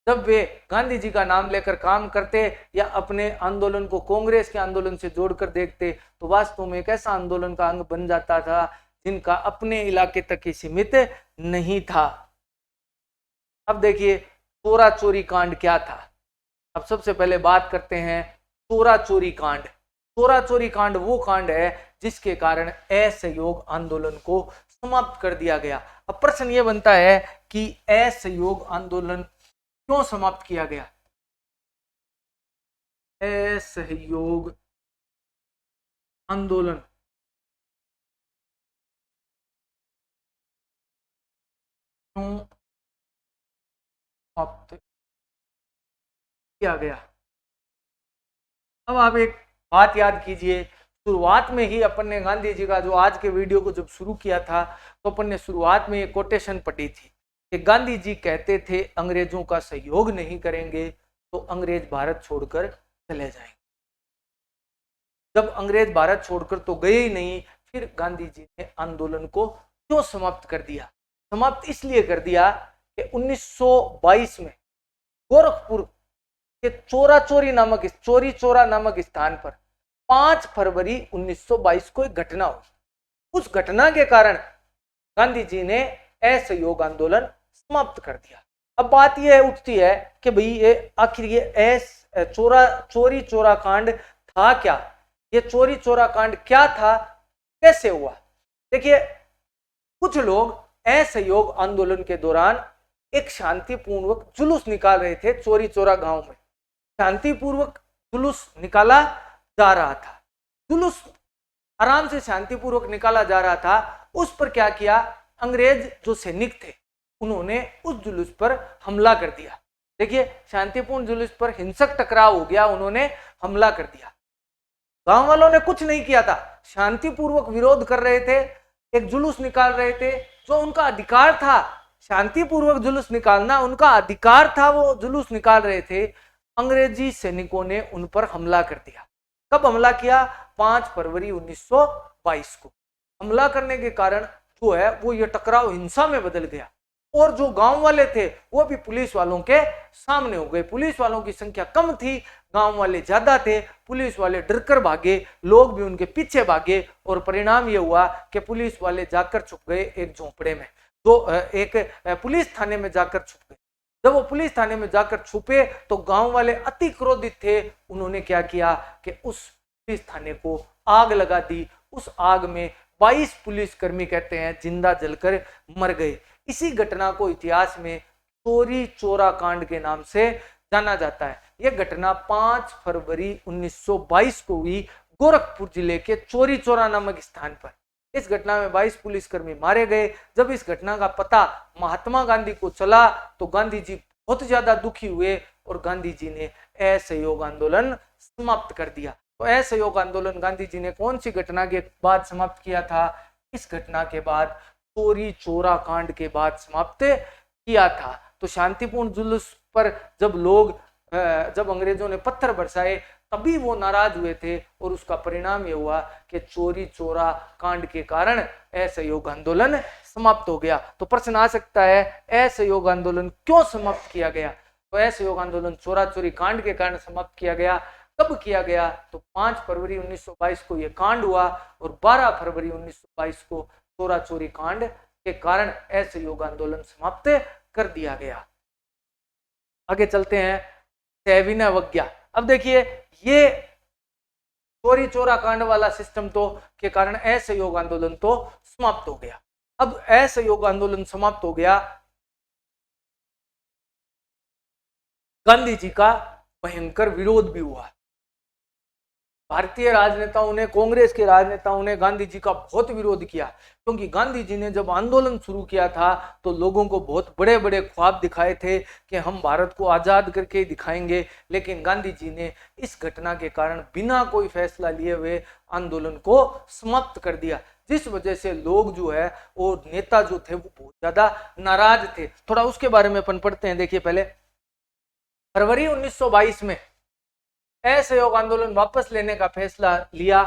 जब वे गांधी जी का नाम लेकर काम करते या अपने आंदोलन को कांग्रेस के आंदोलन से जोड़कर देखते, तो वास्तव में एक ऐसा आंदोलन का अंग बन जाता था जिनका अपने इलाके तक ही सीमित नहीं था। अब देखिए, चोरा चोरी कांड क्या था। अब सबसे पहले बात करते हैं चोरा चोरी कांड। चोरा चोरी कांड वो कांड है जिसके कारण असहयोग आंदोलन को समाप्त कर दिया गया। अब प्रश्न ये बनता है कि असहयोग आंदोलन क्यों समाप्त किया गया? असहयोग आंदोलन क्यों समाप्त किया गया? अब आप एक बात याद कीजिए, शुरुआत में ही अपन ने गांधी जी का जो आज के वीडियो को जब शुरू किया था, तो अपन ने शुरुआत में एक कोटेशन पढ़ी थी कि गांधी जी कहते थे अंग्रेजों का सहयोग नहीं करेंगे तो अंग्रेज भारत छोड़कर चले जाएंगे। जब अंग्रेज भारत छोड़कर तो गए ही नहीं, फिर गांधी जी ने आंदोलन को क्यों समाप्त कर दिया? समाप्त इसलिए कर दिया कि 1922 में गोरखपुर के चोरी चोरा नामक स्थान पर 5 फरवरी 1922 को एक घटना हुई। उस घटना के कारण गांधी जी ने असहयोग आंदोलन समाप्त कर दिया। अब बात यह उठती है कि भाई ये आखिर ये चोरी चोरा कांड था क्या? ये चोरी चोरा कांड क्या था, कैसे हुआ? देखिए, कुछ लोग असहयोग आंदोलन के दौरान एक शांतिपूर्वक जुलूस निकाल रहे थे। चोरी चोरा गांव में शांतिपूर्वक जुलूस निकाला जा रहा था। जुलूस आराम से शांतिपूर्वक निकाला जा रहा था। उस पर क्या किया? अंग्रेज जो सैनिक थे उन्होंने उस जुलूस पर हमला कर दिया। देखिए, शांतिपूर्ण जुलूस पर हिंसक टकराव हो गया, उन्होंने हमला कर दिया। गांव वालों ने कुछ नहीं किया था, शांतिपूर्वक विरोध कर रहे थे, एक जुलूस निकाल रहे थे, जो उनका अधिकार था। शांतिपूर्वक जुलूस निकालना उनका अधिकार था, वो जुलूस निकाल रहे थे। अंग्रेजी सैनिकों ने उन पर हमला कर दिया। कब हमला किया? 5 फरवरी 1922 को। हमला करने के कारण जो है वो ये टकराव हिंसा में बदल गया, और जो गांव वाले थे वो भी पुलिस वालों के सामने हो गए। पुलिस वालों की संख्या कम थी, गांव वाले ज्यादा थे। पुलिस वाले डरकर भागे, लोग भी उनके पीछे भागे, और परिणाम ये हुआ कि पुलिस वाले जाकर छुप गए एक झोंपड़े में, तो एक पुलिस थाने में जाकर छुप गए। जब वो पुलिस थाने में जाकर छुपे तो गांव वाले अति क्रोधित थे। उन्होंने क्या किया कि उस पुलिस थाने को आग लगा दी। उस आग में 22 पुलिसकर्मी कहते हैं जिंदा जलकर मर गए। इसी घटना को इतिहास में चोरी चोरा कांड के नाम से जाना जाता है। यह घटना 5 फरवरी 1922 को हुई गोरखपुर जिले के चोरी चोरा नामक स्थान पर। इस घटना में 22 पुलिसकर्मी मारे गए। जब इस घटना का पता महात्मा गांधी को चला तो गांधी जी बहुत ज्यादा दुखी हुए और गांधी जी ने असहयोग आंदोलन समाप्त कर दिया। तो असहयोग आंदोलन गांधी जी ने कौन सी घटना के बाद समाप्त किया था? इस घटना के बाद, चोरी चोरा कांड के बाद समाप्त किया था। तो शांतिपूर्ण जुलूस पर जब अंग्रेजों ने पत्थर बरसाए तभी वो नाराज हुए थे, और उसका परिणाम ये हुआ कि चोरी चोरा कांड के कारण असहयोग आंदोलन समाप्त हो गया। तो प्रश्न आ सकता है, असहयोग आंदोलन क्यों समाप्त किया गया? तो असहयोग आंदोलन चोरा चोरी कांड के कारण समाप्त किया गया। कब किया गया? तो 5 फरवरी 1922 को यह कांड हुआ, और 12 फरवरी 1922 को चोरा चोरी कांड के कारण असहयोग आंदोलन समाप्त कर दिया गया। आगे चलते हैं, सविनय अवज्ञा। अब देखिए, ये चोरी चोरा कांड वाला सिस्टम तो के कारण असहयोग आंदोलन तो समाप्त हो गया। अब असहयोग आंदोलन समाप्त हो गया, गांधी जी का भयंकर विरोध भी हुआ। भारतीय राजनेताओं ने, कांग्रेस के राजनेताओं ने गांधी जी का बहुत विरोध किया, क्योंकि गांधी जी ने जब आंदोलन शुरू किया था तो लोगों को बहुत बड़े बड़े ख्वाब दिखाए थे कि हम भारत को आजाद करके दिखाएंगे। लेकिन गांधी जी ने इस घटना के कारण बिना कोई फैसला लिए हुए आंदोलन को समाप्त कर दिया, जिस वजह से लोग जो है और नेता जो थे वो बहुत ज्यादा नाराज थे। थोड़ा उसके बारे में अपन पढ़ते हैं। देखिए, पहले फरवरी 1922 में असहयोग आंदोलन वापस लेने का फैसला लिया।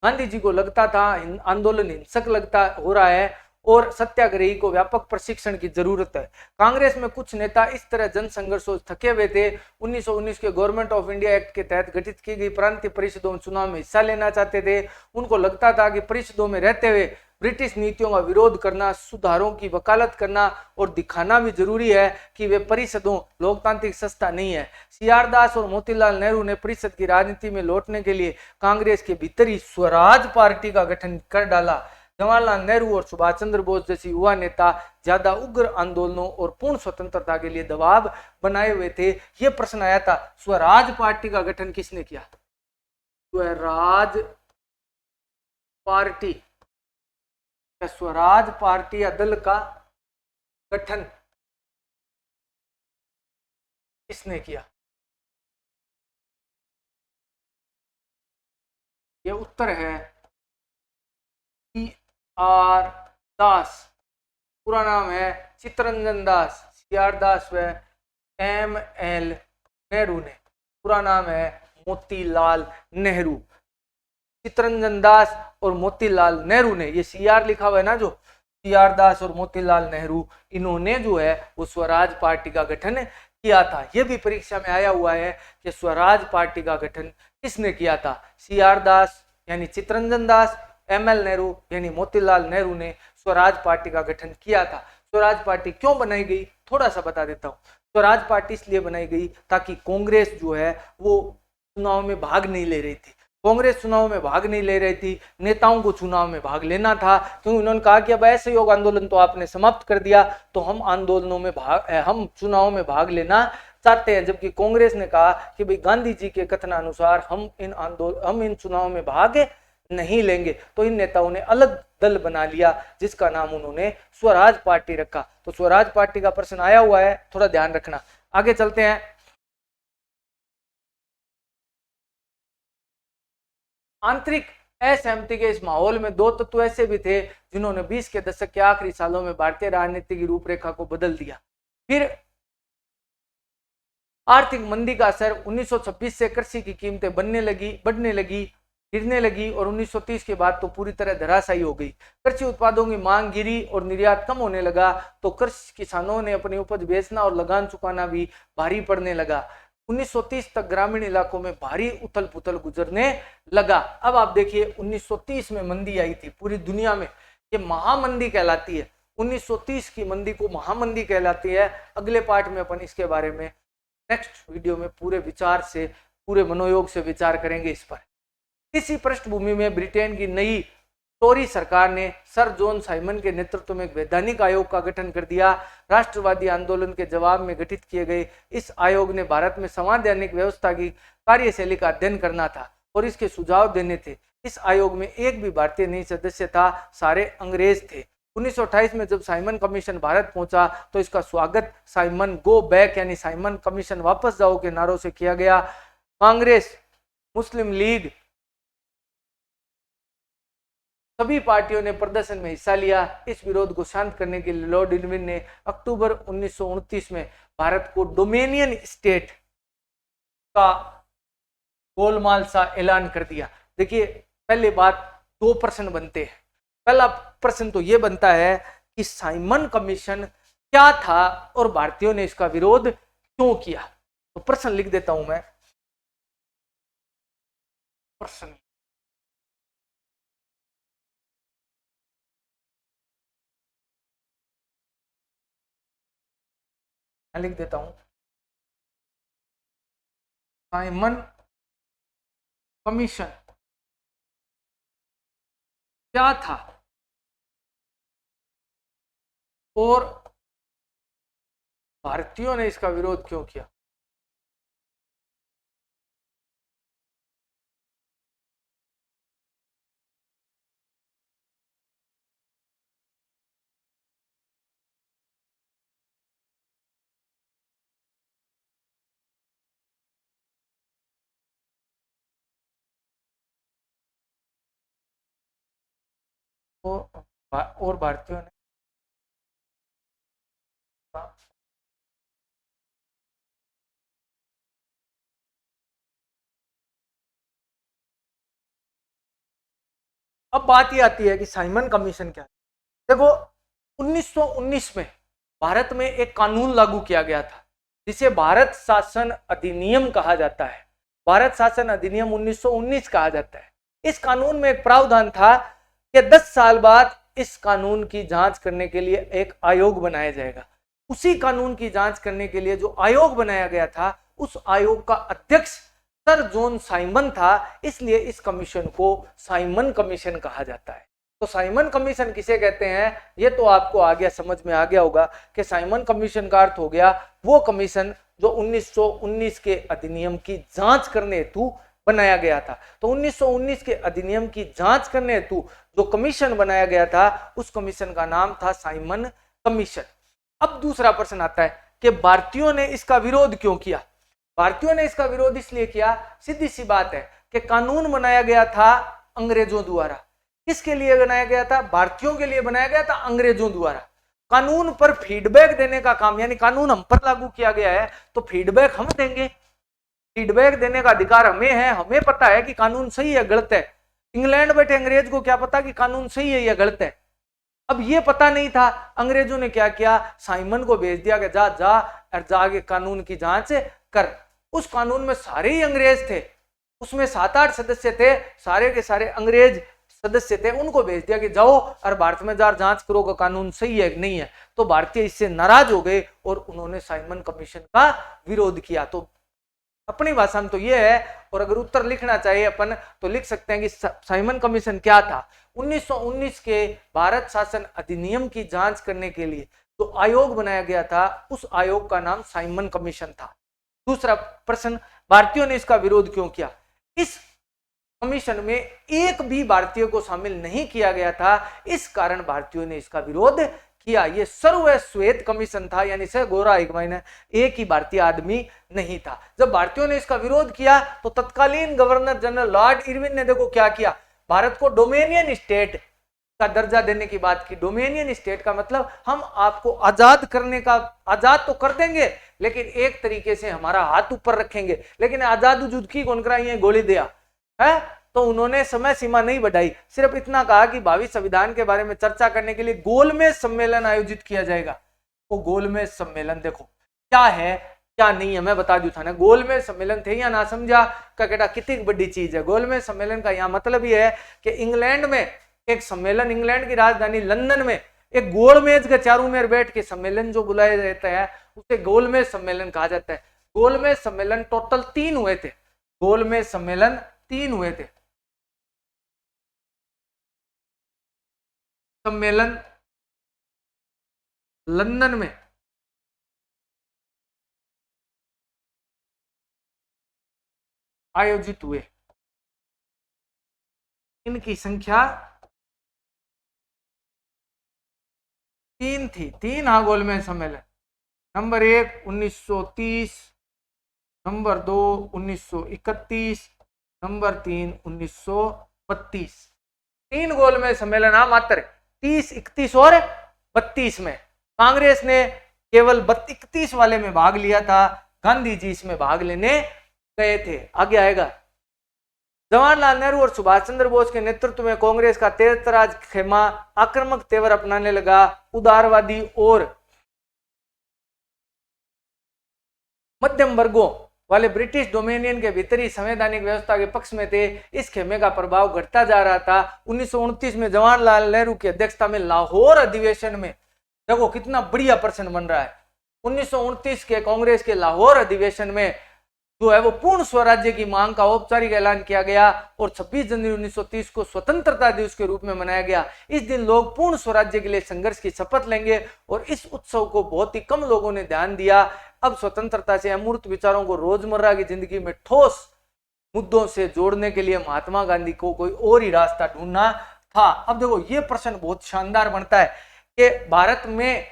गांधी जी को लगता था आंदोलन हिंसक लगता हो रहा है और सत्याग्रही को व्यापक प्रशिक्षण की जरूरत है। कांग्रेस में कुछ नेता इस तरह जन संघर्षों से थके हुए थे। 1919 के गवर्नमेंट ऑफ इंडिया एक्ट के तहत गठित की गई प्रांतीय परिषदों में चुनाव में हिस्सा लेना चाहते थे। उनको लगता था कि परिषदों में रहते हुए ब्रिटिश नीतियों का विरोध करना, सुधारों की वकालत करना और दिखाना भी जरूरी है कि वे परिषदों लोकतांत्रिक संस्था नहीं है। सीआर दास और मोतीलाल नेहरू ने परिषद की राजनीति में लौटने के लिए कांग्रेस के भीतर ही स्वराज पार्टी का गठन कर डाला। जवाहरलाल नेहरू और सुभाष चंद्र बोस जैसे युवा नेता ज्यादा उग्र आंदोलनों और पूर्ण स्वतंत्रता के लिए दबाव बनाए हुए थे। यह प्रश्न आया था, स्वराज पार्टी का गठन किसने किया? स्वराज पार्टी, स्वराज पार्टी या दल का गठन किसने किया? यह उत्तर है सीआर दास। पूरा नाम है चित्तरंजन दास। सीआर दास व एम एल नेहरू ने, पूरा नाम है मोतीलाल नेहरू। चित्तरंजन दास और मोतीलाल नेहरू ने, ये सीआर लिखा हुआ है ना, जो सीआर दास और मोतीलाल नेहरू, इन्होंने जो है वो स्वराज पार्टी का गठन किया था। यह भी परीक्षा में आया हुआ है कि स्वराज पार्टी का गठन किसने किया था? सीआर दास यानी चित्तरंजन दास, एमएल नेहरू यानी मोतीलाल नेहरू ने स्वराज पार्टी का गठन किया था। स्वराज पार्टी क्यों बनाई गई, थोड़ा सा बता देता हूँ। स्वराज पार्टी इसलिए बनाई गई ताकि कांग्रेस जो है वो चुनाव में भाग नहीं ले रही थी। कांग्रेस चुनाव में भाग नहीं ले रही थी, नेताओं को चुनाव में भाग लेना था, क्योंकि उन्होंने कहा कि अब असहयोग आंदोलन तो आपने समाप्त कर दिया, तो हम आंदोलनों में हम चुनाव में भाग लेना चाहते हैं। जबकि कांग्रेस ने कहा कि भाई गांधी जी के कथनानुसार हम इन चुनाव में भाग नहीं लेंगे। तो इन नेताओं ने अलग दल बना लिया जिसका नाम उन्होंने स्वराज पार्टी रखा। तो स्वराज पार्टी का प्रश्न आया हुआ है, थोड़ा ध्यान रखना। आगे चलते हैं। आंतरिक असहमति के इस माहौल में दो तत्व ऐसे भी थे जिन्होंने 20 के दशक के आखिरी सालों में भारतीय राजनीति की रूपरेखा को बदल दिया। फिर आर्थिक मंदी का असर 1926 से कृषि की कीमतें बढ़ने लगी, गिरने लगी और 1930 के बाद तो पूरी तरह धराशायी हो गई। कृषि उत्पादों की मांग गिरी और निर्यात कम होने लगा, तो कृषि किसानों ने अपनी उपज बेचना और लगान चुकाना भी भारी पड़ने लगा। 1930 तक ग्रामीण इलाकों में भारी उथल पुथल गुजरने लगा। अब आप देखिए 1930 में मंदी आई थी पूरी दुनिया में, ये महामंदी कहलाती है। 1930 की मंदी को महामंदी कहलाती है। अगले पार्ट में अपन इसके बारे में नेक्स्ट वीडियो में पूरे विचार से, पूरे मनोयोग से विचार करेंगे इस पर। इसी पृष्ठभूमि में ब्रिटेन की नई टोरी सरकार ने सर जॉन साइमन के नेतृत्व में एक वैधानिक आयोग का गठन कर दिया। राष्ट्रवादी आंदोलन के जवाब में गठित किए गए इस आयोग ने भारत में संवैधानिक व्यवस्था की कार्यशैली का अध्ययन करना था और इसके सुझाव देने थे। इस आयोग में एक भी भारतीय नहीं सदस्य था, सारे अंग्रेज थे। 1928 में जब साइमन कमीशन भारत पहुंचा तो इसका स्वागत साइमन गो बैक यानी साइमन कमीशन वापस जाओ के नारों से किया गया। कांग्रेस, मुस्लिम लीग, सभी पार्टियों ने प्रदर्शन में हिस्सा लिया। इस विरोध को शांत करने के लिए लॉर्ड इरविन ने अक्टूबर 1929 में भारत को डोमिनियन स्टेट का गोलमाल सा ऐलान कर दिया। देखिए पहले बात, दो प्रश्न बनते हैं। पहला प्रश्न तो यह बनता है कि साइमन कमीशन क्या था और भारतीयों ने इसका विरोध क्यों किया। तो प्रश्न लिख देता हूं मैं, प्रश्न लिख देता हूं, साइमन कमीशन क्या था और भारतीयों ने इसका विरोध क्यों किया। और भारतीयों ने अब बात ये आती है कि साइमन कमीशन क्या है। देखो 1919 में भारत में एक कानून लागू किया गया था जिसे भारत शासन अधिनियम कहा जाता है। भारत शासन अधिनियम 1919 कहा जाता है। इस कानून में एक प्रावधान था कि 10 साल बाद इस कानून की जांच करने के लिए एक आयोग बनाया जाएगा। उसी कानून की जांच करने के लिए जो आयोग बनाया गया था, उस आयोग का अध्यक्ष सर जॉन साइमन था, इसलिए इस कमीशन को साइमन कमीशन कहा जाता है। तो साइमन कमीशन किसे कहते हैं, ये तो आपको आ गया, समझ में आ गया होगा कि साइमन कमीशन का अर्थ हो गया वो कमीशन जो 1919 के अधिनियम की जांच करने हेतु बनाया गया था। तो 1919 के अधिनियम की जांच करने हेतु जो कमीशन बनाया गया था, उस कमीशन का नाम था साइमन कमीशन। अब दूसरा प्रश्न आता है कि भारतीयों ने इसका विरोध क्यों किया। भारतीयों ने इसका विरोध इसलिए किया, सीधी सी बात है कि कानून बनाया गया था अंग्रेजों द्वारा। किसके लिए बनाया गया था? भारतीयों के लिए बनाया गया था, अंग्रेजों द्वारा। कानून पर फीडबैक देने का काम, यानी कानून हम पर लागू किया गया है तो फीडबैक हम देंगे। फीडबैक देने का अधिकार हमें है, हमें पता है कि कानून सही है गलत है। इंग्लैंड बैठे अंग्रेज को क्या पता कि कानून सही है या गलत है? अब ये पता नहीं था। अंग्रेजों ने क्या किया, साइमन को भेज दिया कि जा जा और जाके कानून की जांच कर। उस कानून में सारे ही अंग्रेज थे, उसमें 7-8 सदस्य थे, सारे के सारे अंग्रेज सदस्य थे। उनको भेज दिया कि जाओ और भारत में जार जांच करो कि कानून सही है कि नहीं है। तो भारतीय इससे नाराज हो गए और उन्होंने साइमन कमीशन का विरोध किया। तो अपनी भाषा में तो ये है, और अगर उत्तर लिखना चाहिए अपन तो लिख सकते हैं कि साइमन कमीशन क्या था। 1919 के भारत शासन अधिनियम की जांच करने के लिए जो आयोग बनाया गया था, उस आयोग का नाम साइमन कमीशन था। दूसरा प्रश्न, भारतीयों ने इसका विरोध क्यों किया। इस कमीशन में एक भी भारतीय को शामिल नहीं किया गया था, इस कारण भारतीयों ने इसका विरोध किया। ये सर्वश्वेत कमीशन था, यानी से गोरा एक ही भारतीय आदमी नहीं था। जब भारतीयों ने इसका विरोध किया तो तत्कालीन गवर्नर जनरल लॉर्ड इरविन ने देखो क्या किया, भारत को डोमेनियन स्टेट का दर्जा देने की बात की। डोमेनियन स्टेट का मतलब हम आपको आजाद करने का, आजाद तो कर देंगे लेकिन एक तरीके से हमारा हाथ ऊपर रखेंगे। लेकिन आजाद जुद की कौन कराई, गोली दिया है। तो उन्होंने समय सीमा नहीं बढ़ाई, सिर्फ इतना कहा कि भावी संविधान के बारे में चर्चा करने के लिए गोलमेज सम्मेलन आयोजित किया जाएगा। वो गोलमेज सम्मेलन देखो क्या है क्या नहीं है, मैं बता दूं था ना। गोलमेज सम्मेलन थे या ना समझा का केटा कितनी बड़ी चीज है। गोलमेज सम्मेलन का यहाँ मतलब ये है कि इंग्लैंड में एक सम्मेलन, इंग्लैंड की राजधानी लंदन में एक गोलमेज के चारों में बैठ के सम्मेलन जो बुलाया जाता है उसे गोलमेज सम्मेलन कहा जाता है। गोलमेज सम्मेलन टोटल 3 हुए थे। गोलमेज सम्मेलन 3 हुए थे। सम्मेलन लंदन में आयोजित हुए। इनकी संख्या 3 थी। 3 हाँ गोलमेज सम्मेलन। Number 1 1930, number 2 1931, number 3 1932। 3 गोलमेज सम्मेलन हाँ मात्र 30, 31 और 32 में। कांग्रेस ने केवल 31 वाले में भाग लिया था, गांधी जी इसमें भाग लेने गए थे। आगे आएगा, जवाहरलाल नेहरू और सुभाष चंद्र बोस के नेतृत्व में कांग्रेस का तेजतराज खेमा आक्रामक तेवर अपनाने लगा। उदारवादी और मध्यम वर्गों वाले ब्रिटिश डोमेनियन के भीतरी संवैधानिक व्यवस्था के पक्ष में थे। इस खेमे का प्रभाव घटता जा रहा था। 1929 में जवाहरलाल नेहरू की अध्यक्षता में लाहौर अधिवेशन में, देखो कितना बढ़िया प्रश्न बन रहा है। 1929 के कांग्रेस के लाहौर अधिवेशन में जो है वो पूर्ण स्वराज्य की मांग का औपचारिक ऐलान किया गया और 26 जनवरी 1930 को स्वतंत्रता दिवस के रूप में मनाया गया। इस दिन लोग पूर्ण स्वराज्य के लिए संघर्ष की शपथ लेंगे और इस उत्सव को बहुत ही कम लोगों ने ध्यान दिया। अब स्वतंत्रता से अमूर्त विचारों को रोजमर्रा की जिंदगी में ठोस मुद्दों से जोड़ने के लिए महात्मा गांधी को कोई और ही रास्ता ढूंढना था। अब देखो ये प्रश्न बहुत शानदार बनता है कि भारत में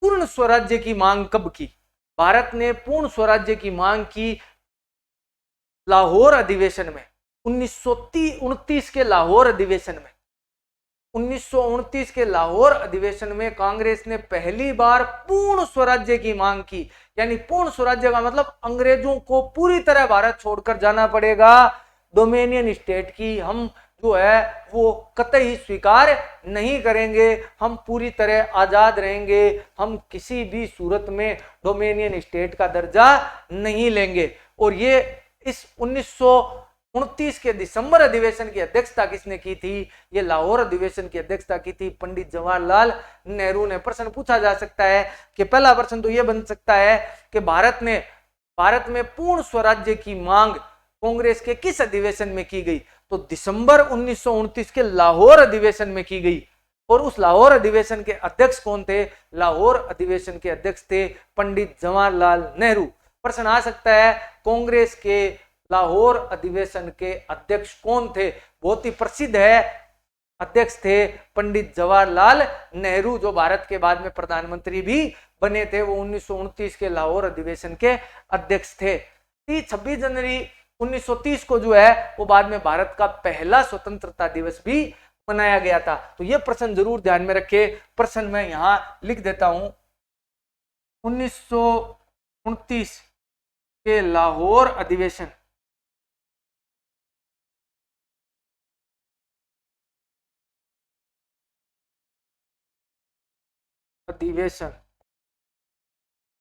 पूर्ण स्वराज्य की मांग कब की। भारत ने पूर्ण स्वराज्य की मांग की लाहौर अधिवेशन में, 1929 के लाहौर अधिवेशन में। 1929 के लाहौर अधिवेशन में कांग्रेस ने पहली बार पूर्ण स्वराज्य की मांग की। यानी पूर्ण स्वराज्य का मतलब अंग्रेजों को पूरी तरह भारत छोड़कर जाना पड़ेगा, डोमेनियन स्टेट की हम जो है वो कतई स्वीकार नहीं करेंगे। हम पूरी तरह आजाद रहेंगे, हम किसी भी सूरत में डोमिनियन स्टेट का दर्जा नहीं लेंगे। और ये इस 1929 के दिसंबर अधिवेशन की अध्यक्षता किसने की थी? ये लाहौर अधिवेशन की अध्यक्षता की थी पंडित जवाहरलाल नेहरू ने। प्रश्न पूछा जा सकता है कि पहला प्रश्न तो ये बन सकता है कि भारत में पूर्ण स्वराज्य की मांग कांग्रेस के किस अधिवेशन में की गई? तो दिसंबर 1929 के लाहौर अधिवेशन में की गई। और उस लाहौर अधिवेशन के अध्यक्ष कौन थे? लाहौर अधिवेशन के अध्यक्ष थे पंडित जवाहरलाल नेहरू। प्रश्न आ सकता है कांग्रेस के लाहौर अधिवेशन के अध्यक्ष कौन थे? बहुत ही प्रसिद्ध है, अध्यक्ष थे पंडित जवाहरलाल नेहरू, जो भारत के बाद में प्रधानमंत्री भी बने थे। वो 1929 के लाहौर अधिवेशन के अध्यक्ष थे। 26 जनवरी 1930 को जो है वो बाद में भारत का पहला स्वतंत्रता दिवस भी मनाया गया था। तो ये प्रश्न जरूर ध्यान में रखे। प्रश्न मैं यहां लिख देता हूं, 1929 के लाहौर अधिवेशन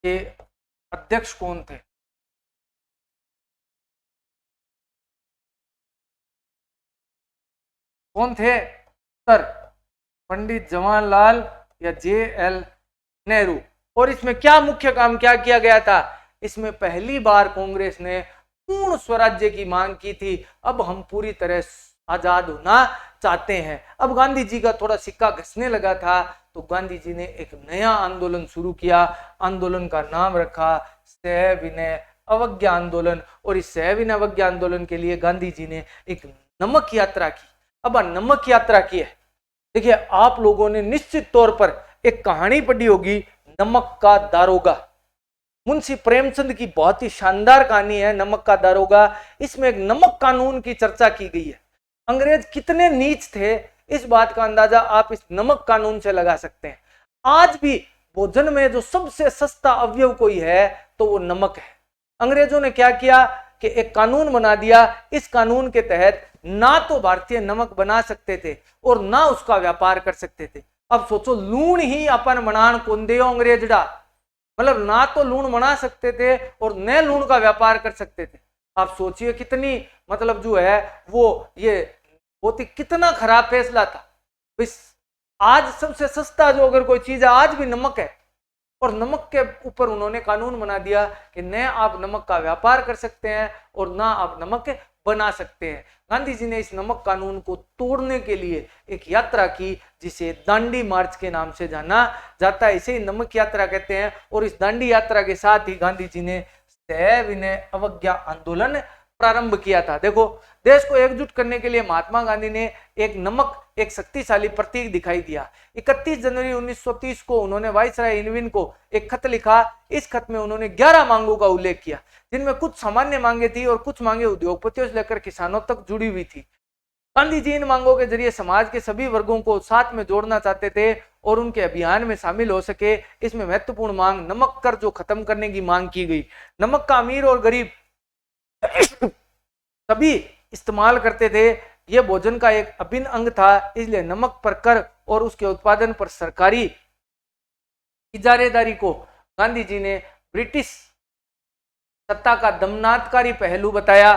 के अध्यक्ष कौन थे? कौन थे? सर पंडित जवाहरलाल या JL नेहरू। और इसमें क्या मुख्य काम क्या किया गया था? इसमें पहली बार कांग्रेस ने पूर्ण स्वराज्य की मांग की थी। अब हम पूरी तरह आजाद होना चाहते हैं। अब गांधी जी का थोड़ा सिक्का घसने लगा था, तो गांधी जी ने एक नया आंदोलन शुरू किया। आंदोलन का नाम रखा सविनय अवज्ञा आंदोलन। और इस सविनय अवज्ञा आंदोलन के लिए गांधी जी ने एक नमक यात्रा की। अब नमक यात्रा की है, देखिए आप लोगों ने निश्चित तौर पर एक कहानी पढ़ी होगी, नमक का दारोगा। मुंशी प्रेमचंद की बहुत ही शानदार कहानी है नमक का दारोगा। इसमें एक नमक कानून की चर्चा की गई है। अंग्रेज कितने नीच थे, इस बात का अंदाजा आप इस नमक कानून से लगा सकते हैं। आज भी भोजन में जो सबसे सस्ता अवयव कोई है तो वो नमक है। अंग्रेजों ने क्या किया कि एक कानून बना दिया। इस कानून के तहत ना तो भारतीय नमक बना सकते थे और ना उसका व्यापार कर सकते थे। अब सोचो, लूण ही अपन बनान कौन दे अंग्रेजड़ा, मतलब ना तो लूण बना सकते थे और न लूण का व्यापार कर सकते थे। आप सोचिए कितनी मतलब जो है वो ये बहुत ही कितना खराब फैसला था। आज सबसे सस्ता जो अगर कोई चीज है आज भी नमक है, और नमक के ऊपर उन्होंने कानून बना दिया कि न आप नमक का व्यापार कर सकते हैं और ना आप नमक बना सकते हैं। गांधी जी ने इस नमक कानून को तोड़ने के लिए एक यात्रा की जिसे दांडी मार्च के नाम से जाना जाता है। इसे नमक यात्रा कहते हैं। और इस दांडी यात्रा के साथ ही गांधी जी ने सविनय अवज्ञा आंदोलन प्रारंभ किया था। देखो, देश को एकजुट करने के लिए महात्मा गांधी ने एक नमक एक शक्तिशाली प्रतीक दिखाई दिया। 31 जनवरी 1930 को उन्होंने वाइसराय इरविन को एक खत लिखा। इस खत में उन्होंने 11 मांगों का उल्लेख किया, जिनमें कुछ सामान्य मांगे थी और कुछ मांगे उद्योगपतियों से लेकर किसानों तक जुड़ी हुई थी। गांधी जी इन मांगों के जरिए समाज के सभी वर्गों को साथ में जोड़ना चाहते थे और उनके अभियान में शामिल हो सके। इसमें महत्वपूर्ण मांग नमक कर जो खत्म करने की मांग की गई। नमक का अमीर और गरीब सभी इस्तेमाल करते थे। यह भोजन का एक अभिन्न अंग था, इसलिए नमक पर कर और उसके उत्पादन पर सरकारी इजारेदारी को गांधी जी ने ब्रिटिश सत्ता का दमनकारी पहलू बताया।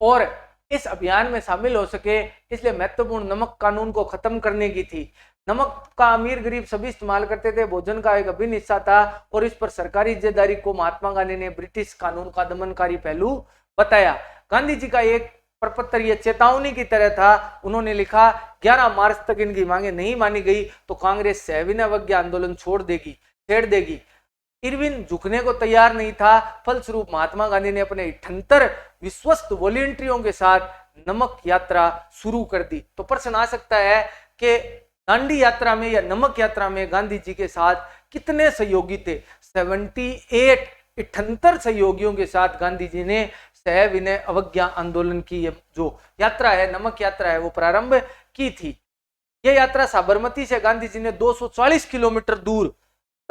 और इस अभियान में शामिल हो सके, इसलिए महत्वपूर्ण नमक कानून को खत्म करने की थी। नमक का अमीर गरीब सभी इस्तेमाल करते थे, भोजन का एक अभिन्न हिस्सा था और इस पर सरकारी जिम्मेदारी को महात्मा गांधी ने ब्रिटिश कानून का दमनकारी पहलू बताया। गांधी जी का एक प्रपत्र ये चेतावनी की तरह था। उन्होंने लिखा 11 मार्च तक इनकी मांगे नहीं मानी गई तो कांग्रेस सविनय अवज्ञा आंदोलन छेड़ देगी। इरविन झुकने को तैयार नहीं था। फलस्वरूप महात्मा गांधी ने अपने 78 विश्वस्त वॉलंटियरों के साथ नमक यात्रा शुरू कर दी। तो प्रश्न आ सकता है कि दांडी यात्रा में या नमक यात्रा में गांधी जी के साथ कितने सहयोगी थे? 78 सहयोगियों के साथ गांधी जी ने सविनय अवज्ञा आंदोलन की जो यात्रा है, नमक यात्रा है, वो प्रारंभ की थी। यह यात्रा साबरमती से गांधी जी ने 240 किलोमीटर दूर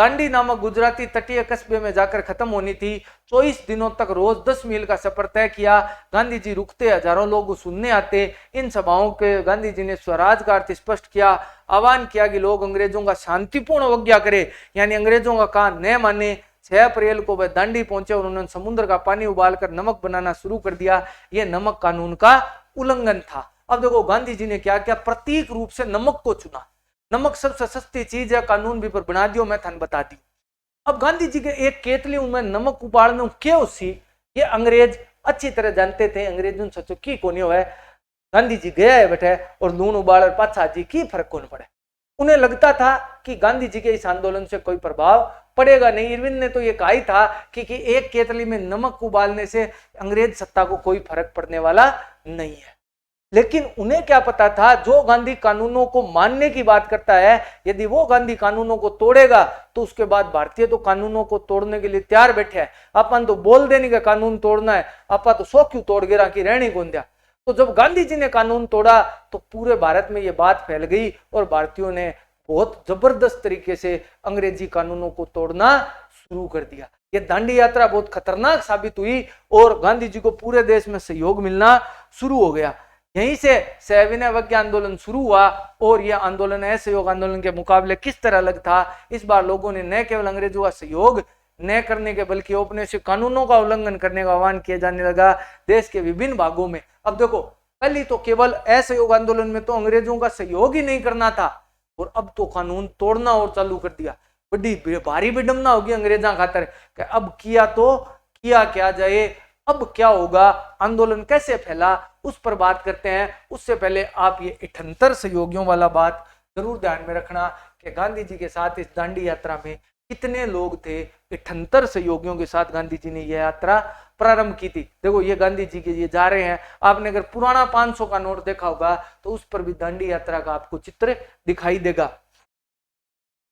दांडी नामक गुजराती तटीय कस्बे में जाकर खत्म होनी थी। 24 दिनों तक रोज 10 मील का सफर तय किया। गांधी जी रुकते, हजारों लोग सुनने आते। इन सभाओं के गांधी जी ने स्वराज का अर्थ स्पष्ट किया, आह्वान किया कि लोग अंग्रेजों का शांतिपूर्ण अवज्ञा करें, यानी अंग्रेजों का कहा न माने। 6 अप्रैल को वह दांडी पहुंचे और उन्होंने समुद्र का पानी उबालकर नमक बनाना शुरू कर दिया। यह नमक कानून का उल्लंघन था। अब देखो गांधी जी ने क्या किया, प्रतीक रूप से नमक को चुना। नमक सबसे सस्ती चीज है, कानून भी पर बना दियो, मैं थान बता दी। अब गांधी जी के एक केतली में नमक उबालने क्यों सी, ये अंग्रेज अच्छी तरह जानते थे। अंग्रेजों से तो की कोनी है, गांधी जी गया है बैठे और लून उबाल पाछा जी की फर्क कौन पड़े। उन्हें लगता था कि गांधी जी के इस आंदोलन से कोई प्रभाव पड़ेगा नहीं। इरविन ने तो ये कहा ही था कि एक केतली में नमक उबालने से अंग्रेज सत्ता को कोई फर्क पड़ने वाला नहीं है। लेकिन उन्हें क्या पता था, जो गांधी कानूनों को मानने की बात करता है, यदि वो गांधी कानूनों को तोड़ेगा तो उसके बाद भारतीय तो कानूनों को तोड़ने के लिए तैयार बैठे हैं। अपन तो बोल देने का कानून तोड़ना है, आपा तो 100 क्यों तोड़ गिरा की रहनी कौन दिया। तो जब गांधी जी ने कानून तोड़ा तो पूरे भारत में ये बात फैल गई और भारतीयों ने बहुत जबरदस्त तरीके से अंग्रेजी कानूनों को तोड़ना शुरू कर दिया। ये दांडी यात्रा बहुत खतरनाक साबित हुई और गांधी जी को पूरे देश में सहयोग मिलना शुरू हो गया। यहीं से सविनय अवज्ञा आंदोलन शुरू हुआ और यह आंदोलन असहयोग आंदोलन के मुकाबले किस तरह अलग था। इस बार लोगों ने न केवल अंग्रेजों का सहयोग न करने के बल्कि औपनिवेशिक कानूनों का उल्लंघन करने का आह्वान किया जाने लगा देश के विभिन्न भागों में। अब देखो, पहले तो केवल असहयोग आंदोलन में तो अंग्रेजों का सहयोग ही नहीं करना था और अब तो कानून तोड़ना और चालू कर दिया। बड़ी भारी विडंबना होगी अंग्रेजा खातर कि अब किया तो किया क्या जाए, अब क्या होगा, आंदोलन कैसे फैला, उस पर बात करते हैं। उससे पहले आप ये 78 सहयोगियों वाला बात जरूर ध्यान में रखना कि गांधी जी के साथ इस दांडी यात्रा में कितने लोग थे। 78 सहयोगियों के साथ गांधी जी ने यह यात्रा प्रारंभ की थी। देखो ये गांधी जी के ये जा रहे हैं, आपने अगर पुराना 500 का नोट देखा होगा तो उस पर भी दांडी यात्रा का आपको चित्र दिखाई देगा।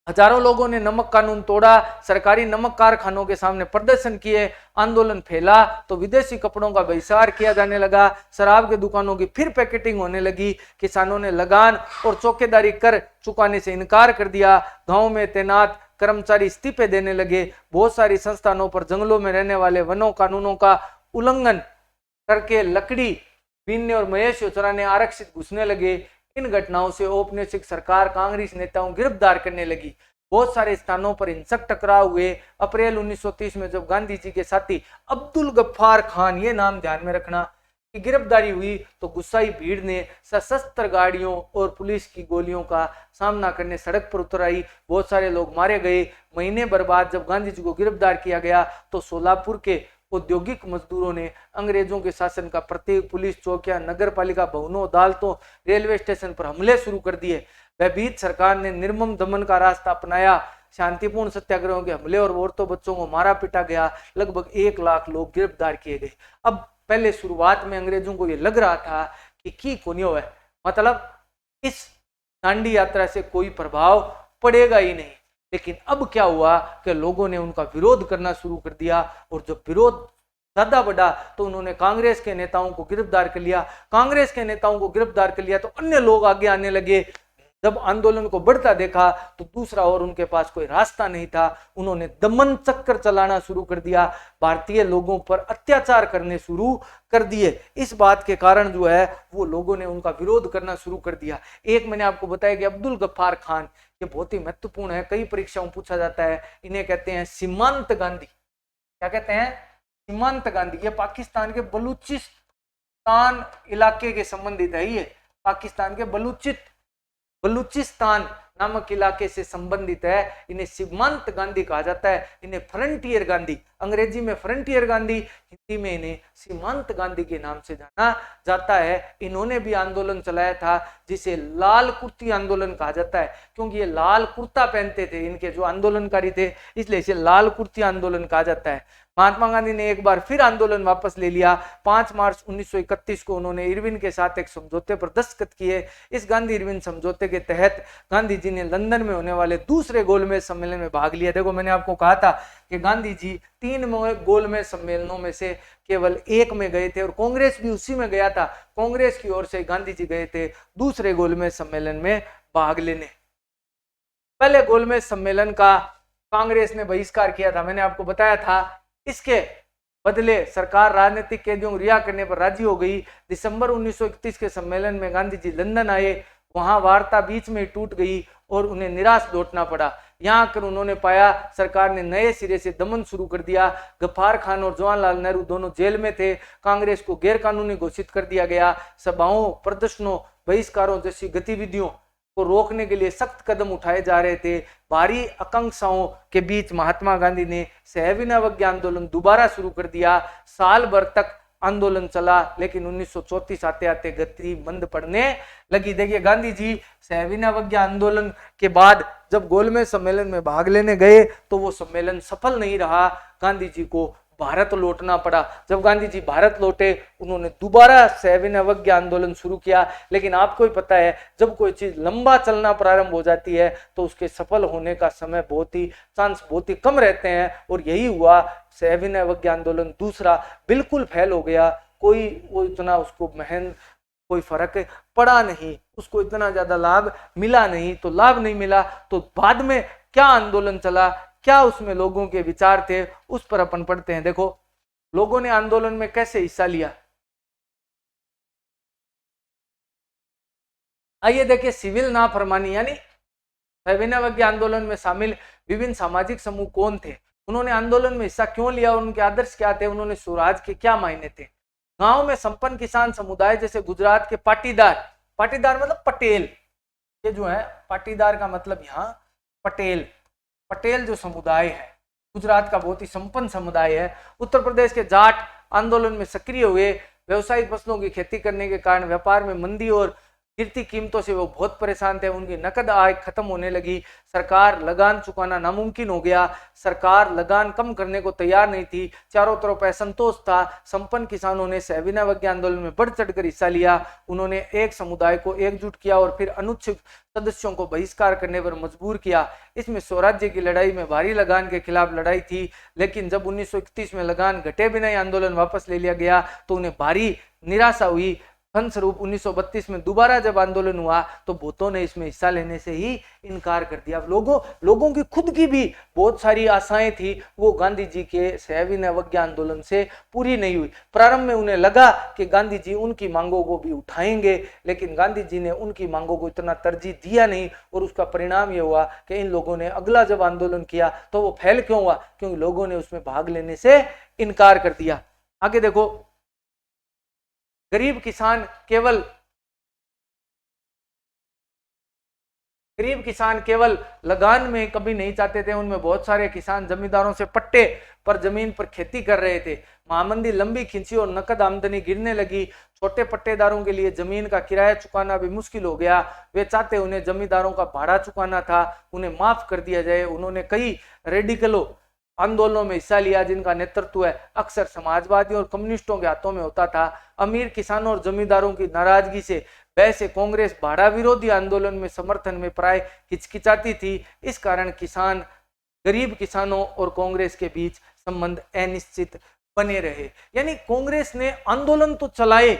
हजारों लोगों ने नमक कानून तोड़ा, सरकारी नमक कारखानों के सामने प्रदर्शन किए। आंदोलन फैला तो विदेशी कपड़ों का बहिष्कार किया जाने लगा, शराब के दुकानों की फिर पैकेटिंग होने लगी, किसानों ने लगान और चौकीदारी कर चुकाने से इनकार कर दिया, गांव में तैनात कर्मचारी इस्तीफे देने लगे, बहुत सारी संस्थानों पर जंगलों में रहने वाले वनों कानूनों का उल्लंघन करके लकड़ी बीनने और मवेशी चराने आरक्षित घुसने लगे। इन घटनाओं से औपनिवेशिक सरकार कांग्रेस नेताओं गिरफ्तार करने लगी। बहुत सारे स्थानों पर हिंसक टकराव हुए। अप्रैल 1930 में जब गांधी जी के साथी अब्दुल गफ्फार खान, ये नाम ध्यान में रखना, की गिरफ्तारी हुई तो गुस्साई भीड़ ने सशस्त्र गाड़ियों और पुलिस की गोलियों का सामना करने सड़क पर उतर आई। बहुत सारे लोग मारे गए। महीने भर बाद जब गांधी जी को गिरफ्तार किया गया तो सोलापुर के औद्योगिक मजदूरों ने अंग्रेजों के शासन का प्रत्येक पुलिस चौकियां, नगर पालिका भवनों, अदालतों, रेलवे स्टेशन पर हमले शुरू कर दिए। भयभीत सरकार ने निर्मम दमन का रास्ता अपनाया। शांतिपूर्ण सत्याग्रहों के हमले और औरतों बच्चों को मारा पीटा गया। लगभग 1 लाख लोग गिरफ्तार किए गए। अब पहले शुरुआत में अंग्रेजों को यह लग रहा था कि कोनियो है, मतलब इस दांडी यात्रा से कोई प्रभाव पड़ेगा ही नहीं। लेकिन अब क्या हुआ कि लोगों ने उनका विरोध करना शुरू कर दिया और जब विरोध ज्यादा बढ़ा तो उन्होंने कांग्रेस के नेताओं को गिरफ्तार कर लिया। कांग्रेस के नेताओं को गिरफ्तार कर लिया तो अन्य लोग आगे आने लगे। जब आंदोलन को बढ़ता देखा तो दूसरा और उनके पास कोई रास्ता नहीं था। उन्होंने दमन चक्कर चलाना शुरू कर दिया, भारतीय लोगों पर अत्याचार करने शुरू कर दिए। इस बात के कारण जो है वो लोगों ने उनका विरोध करना शुरू कर दिया। एक मैंने आपको बताया कि अब्दुल गफ्फार खान, ये बहुत ही महत्वपूर्ण है, कई परीक्षाओं में पूछा जाता है। इन्हें कहते हैं सीमांत गांधी। क्या कहते हैं? सीमांत गांधी। ये पाकिस्तान के बलूचिस्तान इलाके के संबंधित है। ये पाकिस्तान के बलूचिस्तान नामक इलाके से संबंधित है। इन्हें सीमांत गांधी कहा जाता है। इन्हें फ्रंटियर गांधी, अंग्रेजी में फ्रंटियर गांधी, हिंदी में इन्हें सीमांत गांधी के नाम से जाना जाता है। इन्होंने भी आंदोलन चलाया था जिसे लाल कुर्ती आंदोलन कहा जाता है, क्योंकि ये लाल कुर्ता पहनते थे इनके जो आंदोलनकारी थे, इसलिए इसे लाल कुर्ती आंदोलन कहा जाता है। महात्मा गांधी ने एक बार फिर आंदोलन वापस ले लिया। 5 मार्च 1931 को उन्होंने इरविन के साथ एक समझौते पर दस्तखत किए। इस गांधी इरविन समझौते के तहत गांधी जी ने लंदन में होने वाले दूसरे गोलमेज सम्मेलन में भाग लिया। देखो मैंने आपको कहा था कि गांधी जी 3 गोलमेज सम्मेलनों में से केवल एक में गए थे और कांग्रेस भी उसी में गया था। कांग्रेस की ओर से गांधी जी गए थे दूसरे गोलमेज सम्मेलन में भाग लेने। पहले गोलमेज सम्मेलन का कांग्रेस ने बहिष्कार किया था, मैंने आपको बताया था। इसके बदले सरकार राजनीतिक कैदियों को रिहा करने पर राजी हो गई। दिसंबर 1931 के सम्मेलन में गांधी जी लंदन आए, वहां वार्ता बीच में टूट गई और उन्हें निराश लौटना पड़ा। यहाँ आकर उन्होंने पाया सरकार ने नए सिरे से दमन शुरू कर दिया। गफ्फार खान और जवाहरलाल नेहरू दोनों जेल में थे। कांग्रेस को गैर कानूनी घोषित कर दिया गया। सभाओं, प्रदर्शनों, बहिष्कारों जैसी गतिविधियों को रोकने के लिए सख्त कदम उठाए जा रहे थे। भारी आकांक्षाओं के बीच महात्मा गांधी ने सविनय आंदोलन दोबारा शुरू कर दिया। साल भर तक आंदोलन चला, लेकिन 1934 आते आते गति मंद पड़ने लगी। देखिए, गांधी जी सविनय आंदोलन के बाद जब गोलमेज सम्मेलन में भाग लेने गए तो वो सम्मेलन सफल नहीं रहा। गांधी जी को भारत लौटना पड़ा। जब गांधी जी भारत लौटे, उन्होंने दोबारा सविनय आंदोलन शुरू किया। लेकिन आपको ही पता है, जब कोई चीज लंबा चलना प्रारंभ हो जाती है तो उसके सफल होने का समय चांस बहुत ही कम रहते हैं। और यही हुआ। सविनय आंदोलन दूसरा बिल्कुल फेल हो गया। वो इतना उसको कोई फर्क पड़ा नहीं, उसको इतना ज्यादा लाभ मिला नहीं। तो लाभ नहीं मिला तो बाद में क्या आंदोलन चला, क्या उसमें लोगों के विचार थे, उस पर अपन पढ़ते हैं। देखो, लोगों ने आंदोलन में कैसे हिस्सा लिया। आइए देखिए, सिविल नाफरमानी यानी सविनय आंदोलन में शामिल विभिन्न सामाजिक समूह कौन थे, उन्होंने आंदोलन में हिस्सा क्यों लिया, उनके आदर्श क्या थे, उन्होंने स्वराज के क्या मायने थे। गांव में संपन्न किसान समुदाय जैसे गुजरात के पाटीदार मतलब पटेल, ये जो है पाटीदार का मतलब यहाँ पटेल जो समुदाय है, गुजरात का बहुत ही संपन्न समुदाय है। उत्तर प्रदेश के जाट आंदोलन में सक्रिय हुए। व्यवसायिक फसलों की खेती करने के कारण व्यापार में मंदी और गिरती कीमतों से वो बहुत परेशान थे। उनकी नकद आय खत्म होने लगी। सरकार लगान चुकाना नामुमकिन हो गया। सरकार लगान कम करने को तैयार नहीं थी। चारों तरफ असंतोष था। संपन्न किसानों ने सविनय आंदोलन में बढ़ चढ़कर हिस्सा लिया। उन्होंने एक समुदाय को एकजुट किया और फिर अनुच्छेद सदस्यों को बहिष्कार करने पर मजबूर किया। इसमें स्वराज्य की लड़ाई में भारी लगान के खिलाफ लड़ाई थी। लेकिन जब 1931 में लगान घटे बिना ही आंदोलन वापस ले लिया गया तो उन्हें भारी निराशा हुई। फलस्वरूप 1932 में दोबारा जब आंदोलन हुआ तो बहुतों ने इसमें हिस्सा लेने से ही इनकार कर दिया। लोगों की खुद की भी बहुत सारी आशाएं थी, वो गांधी जी के सविनय आंदोलन से पूरी नहीं हुई। प्रारंभ में उन्हें लगा कि गांधी जी उनकी मांगों को भी उठाएंगे, लेकिन गांधी जी ने उनकी मांगों को इतना तरजीह दिया नहीं। और उसका परिणाम यह हुआ कि इन लोगों ने अगला जब आंदोलन किया तो वो फेल क्यों हुआ, क्योंकि लोगों ने उसमें भाग लेने से इनकार कर दिया। आगे देखो, गरीब किसान केवल लगान में कभी नहीं चाहते थे। उनमें बहुत सारे किसान जमींदारों से पट्टे पर जमीन पर खेती कर रहे थे। महामंदी लंबी खिंची और नकद आमदनी गिरने लगी। छोटे पट्टेदारों के लिए जमीन का किराया चुकाना भी मुश्किल हो गया। वे चाहते उन्हें जमींदारों का भाड़ा चुकाना था, उन्हें माफ कर दिया जाए। उन्होंने कई रेडिकलों आंदोलनों में हिस्सा लिया जिनका नेतृत्व अक्सर समाजवादियों और कम्युनिस्टों के हाथों में होता था। अमीर किसानों और जमींदारों की नाराजगी से वैसे कांग्रेस भाड़ा विरोधी आंदोलन में समर्थन में प्राय हिचकिचाती थी। इस कारण गरीब किसानों और कांग्रेस के बीच संबंध अनिश्चित बने रहे। यानी कांग्रेस ने आंदोलन तो चलाए,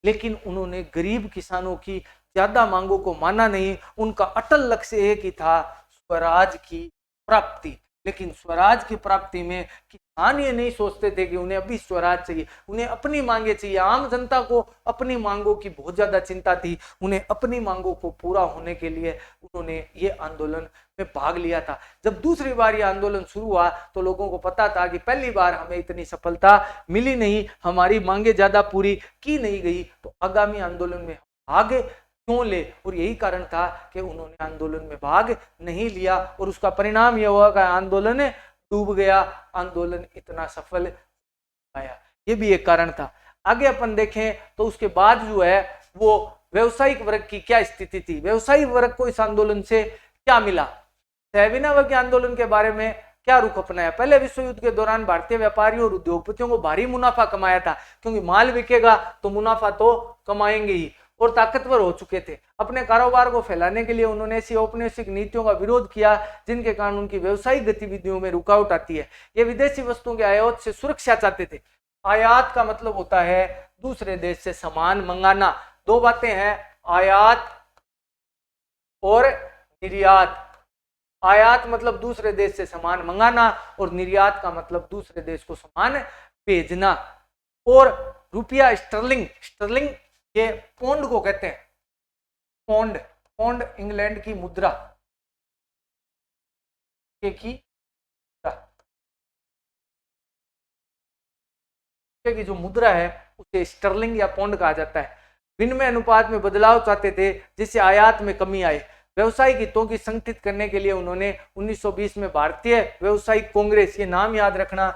लेकिन उन्होंने गरीब किसानों की ज्यादा मांगों को माना नहीं। उनका अटल लक्ष्य एक ही था, स्वराज की प्राप्ति। लेकिन स्वराज की प्राप्ति में किसान ये नहीं सोचते थे कि उन्हें अभी स्वराज चाहिए, उन्हें अपनी मांगे चाहिए। आम जनता को अपनी मांगों की बहुत ज्यादा चिंता थी। उन्हें अपनी मांगों को पूरा होने के लिए उन्होंने ये आंदोलन में भाग लिया था। जब दूसरी बार ये आंदोलन शुरू हुआ तो लोगों को पता था कि पहली बार हमें इतनी सफलता मिली नहीं, हमारी मांगे ज्यादा पूरी की नहीं गई, तो आगामी आंदोलन में भाग क्यों ले। और यही कारण था कि उन्होंने आंदोलन में भाग नहीं लिया और उसका परिणाम यह हुआ कि आंदोलन डूब गया, आंदोलन इतना सफल आया। ये भी एक कारण था। आगे अपन देखें तो उसके बाद जो है वो व्यवसायिक वर्ग की क्या स्थिति थी। व्यवसायिक वर्ग को इस आंदोलन से क्या मिला, सविनय आंदोलन के बारे में क्या रुख अपनाया। पहले विश्व युद्ध के दौरान भारतीय व्यापारियों और उद्योगपतियों को भारी मुनाफा कमाया था, क्योंकि माल बिकेगा तो मुनाफा तो कमाएंगे ही। और ताकतवर हो चुके थे। अपने कारोबार को फैलाने के लिए उन्होंने ऐसी औपनिवेशिक नीतियों का विरोध किया जिनके कारण उनकी व्यवसायिक गतिविधियों में रुकावट आती है। ये विदेशी वस्तुओं के आयात से सुरक्षा चाहते थे। आयात का मतलब होता है दूसरे देश से सामान मंगाना। दो बातें हैं, आयात और निर्यात। आयात मतलब दूसरे देश से सामान मंगाना और निर्यात का मतलब दूसरे देश को सामान भेजना। और रुपया स्टर्लिंग, स्टर्लिंग ये पौंड को कहते हैं, पौंड, पौंड इंग्लैंड की मुद्रा की जो मुद्रा है उसे स्टर्लिंग या पौंड कहा जाता है। विनिमय अनुपात में बदलाव चाहते थे जिससे आयात में कमी आए। व्यवसायिक हितों की संगठित करने के लिए उन्होंने 1920 में भारतीय व्यवसायिक कांग्रेस, ये नाम याद रखना,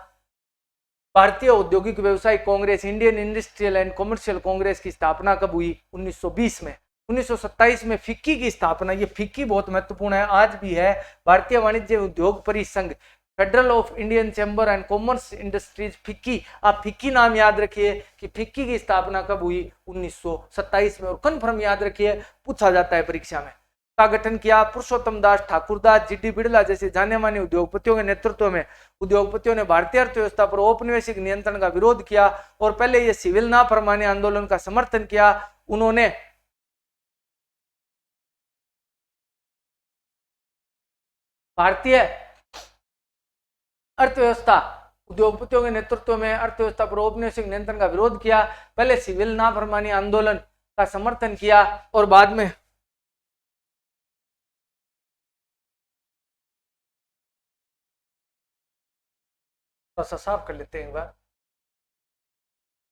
भारतीय औद्योगिक व्यवसायिक Congress, Indian industrial and commercial Congress की स्थापना कब हुई? 1920 में। 1927 में फिक्की की स्थापना, ये फिक्की बहुत महत्वपूर्ण है, आज भी है, भारतीय वाणिज्य उद्योग परिसंघ, federal of Indian chamber and commerce industries, FICCI. आप फिक्की नाम याद रखिए कि फिक्की की स्थापना कब हुई? 1927 में। और कन्फर्म याद रखिए, पूछा जाता है परीक्षा में। का गठन किया? पुरुषोत्तम दास ठाकुरदास, जीडी बिड़ला जैसे जाने माने उद्योगपतियों के नेतृत्व में उद्योगपतियों ने भारतीय अर्थव्यवस्था पर औपनिवेशिक नियंत्रण का विरोध किया और पहले ये सिविल नाफरमानी आंदोलन का समर्थन किया। उन्होंने भारतीय अर्थव्यवस्था, उद्योगपतियों के नेतृत्व में अर्थव्यवस्था पर औपनिवेशिक नियंत्रण का विरोध किया, पहले सिविल नाफरमानी आंदोलन का समर्थन किया और बाद में साफ कर लेते हैं एक बार,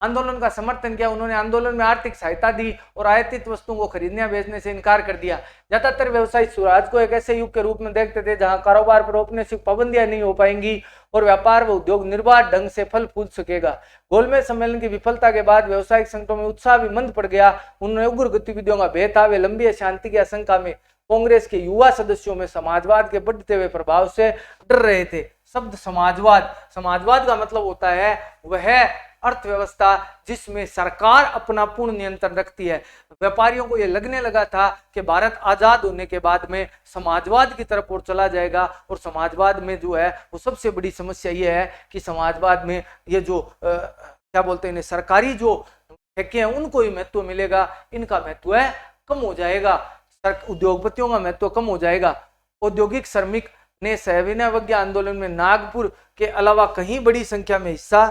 आंदोलन का समर्थन किया। उन्होंने आंदोलन में आर्थिक सहायता दी और आयातित वस्तुओं को खरीदने या बेचने से इनकार कर दिया। ज्यादातर व्यवसायी स्वराज को एक ऐसे युग के रूप में देखते थे जहां कारोबार पर औपनिवेशिक पाबंदियां नहीं हो पाएंगी और व्यापार व उद्योग निर्बाध ढंग से फल फूल सकेगा। गोलमेज सम्मेलन की विफलता के बाद व्यवसायिक संगठनों में उत्साह भी मंद पड़ गया। उन्होंने उग्र गतिविधियों का भेद वे लंबी शांति की आशंका में कांग्रेस के युवा सदस्यों में समाजवाद के बढ़ते हुए प्रभाव से डर रहे थे। शब्द समाजवाद, समाजवाद का मतलब होता है वह अर्थव्यवस्था जिसमें सरकार अपना पूर्ण नियंत्रण रखती है। व्यापारियों को यह लगने लगा था कि भारत आजाद होने के बाद में समाजवाद की तरफ और चला जाएगा और समाजवाद में जो है वो सबसे बड़ी समस्या ये है कि समाजवाद में ये जो क्या बोलते हैं, सरकारी जो ठेके हैं उनको ही महत्व मिलेगा, इनका महत्व है कम हो जाएगा, उद्योगपतियों का महत्व कम हो जाएगा। औद्योगिक श्रमिक ने सविनय आंदोलन में नागपुर के अलावा कहीं बड़ी संख्या में हिस्सा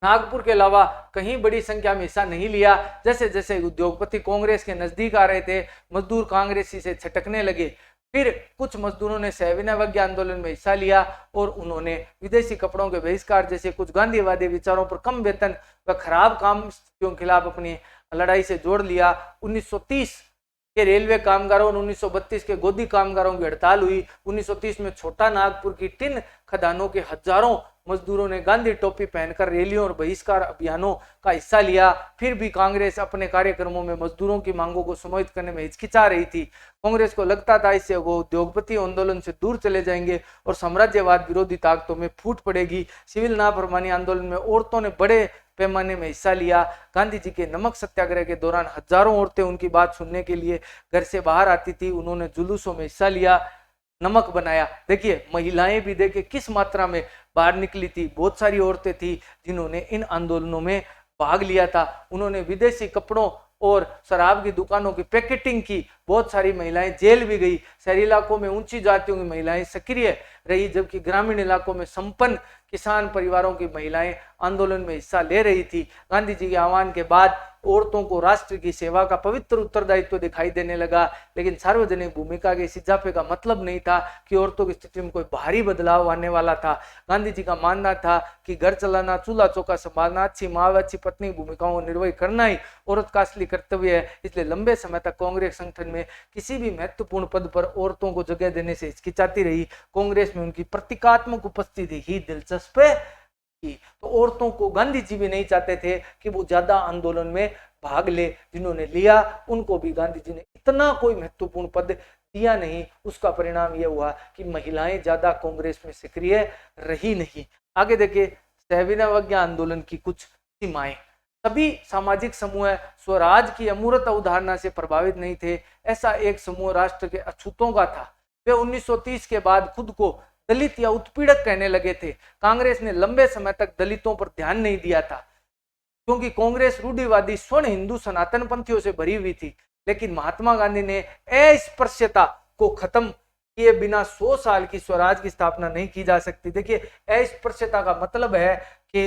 नागपुर के अलावा कहीं बड़ी संख्या में हिस्सा नहीं लिया। जैसे जैसे उद्योगपति कांग्रेस के नजदीक आ रहे थे, मजदूर कांग्रेसी से छटकने लगे। फिर कुछ मजदूरों ने सविनय आंदोलन में हिस्सा लिया और उन्होंने विदेशी कपड़ों के बहिष्कार जैसे कुछ गांधीवादी विचारों पर कम वेतन व खराब काम स्थितियों के खिलाफ अपनी लड़ाई से जोड़ लिया। 1930 के रेलवे कामगारों और 1932 के गोदी कामगारों की हड़ताल हुई। 1930 में छोटा नागपुर की टिन खदानों के हजारों मजदूरों ने गांधी टोपी पहनकर रैलियों और बहिष्कार अभियानों का हिस्सा लिया। फिर भी कांग्रेस अपने कार्यक्रमों में मजदूरों की मांगों को समाहित करने में हिचकिचा रही थी। कांग्रेस को लगता था इससे वो उद्योगपति आंदोलन से दूर चले जाएंगे और साम्राज्यवाद विरोधी ताकतों में फूट पड़ेगी। सिविल नाफरमानी आंदोलन में औरतों ने बड़े पैमाने में हिस्सा लिया। गांधी जी के नमक सत्याग्रह के दौरान हजारों औरतें उनकी बात सुनने के लिए घर से बाहर आती थी। उन्होंने जुलूसों में हिस्सा लिया, नमक बनाया। देखिए महिलाएं भी देखिए किस मात्रा में बाहर निकली थी। बहुत सारी औरतें थी जिन्होंने इन आंदोलनों में भाग लिया था। उन्होंने विदेशी कपड़ों और शराब की दुकानों की पैकेटिंग की। बहुत सारी महिलाएं जेल भी गई। शहरी इलाकों में ऊंची जातियों की महिलाएं सक्रिय रही, जबकि ग्रामीण इलाकों में संपन्न किसान परिवारों की महिलाएं आंदोलन में हिस्सा ले रही थी। गांधी जी के आह्वान के बाद औरतों को राष्ट्र की सेवा का पवित्र उत्तरदायित्व दिखाई देने लगा, लेकिन सार्वजनिक भूमिका के इस इजाफे का मतलब नहीं था कि औरतों की स्थिति में कोई भारी बदलाव आने वाला था। गांधी जी का मानना था कि घर चलाना, चूल्हा चौका संभालना, अच्छी माँ व अच्छी पत्नी भूमिकाओं को निर्वह करना ही औरत का असली कर्तव्य है। इसलिए लंबे समय तक कांग्रेस संगठन में किसी भी महत्वपूर्ण पद पर औरतों को जगह देने से हिचकिचाती रही। कांग्रेस में उनकी प्रतीकात्मक उपस्थिति ही दिलचस्प थी। तो औरतों को गांधी जी भी नहीं चाहते थे कि वो ज्यादा आंदोलन में भाग ले। जिन्होंने लिया उनको भी गांधी जी ने इतना कोई महत्वपूर्ण पद दिया नहीं। उसका परिणाम यह हुआ कि महिलाएं ज्यादा कांग्रेस में सक्रिय रही नहीं। आगे देखिए सविनय आंदोलन की कुछ सीमाएं। सभी सामाजिक समूह स्वराज की अमूर्त अवधारणा से प्रभावित नहीं थे। ऐसा एक समूह राष्ट्र के अछूतों का था। वे 1930 के बाद खुद को दलित या उत्पीड़क कहने लगे थे। कांग्रेस ने लंबे समय तक दलितों पर ध्यान नहीं दिया था। क्योंकि कांग्रेस रूढ़िवादी स्वर्ण हिंदू सनातन पंथियों से भरी हुई थी, लेकिन महात्मा गांधी ने अस्पृश्यता को खत्म किए बिना 100 साल की स्वराज की स्थापना नहीं की जा सकती। देखिए, अस्पृश्यता का मतलब है कि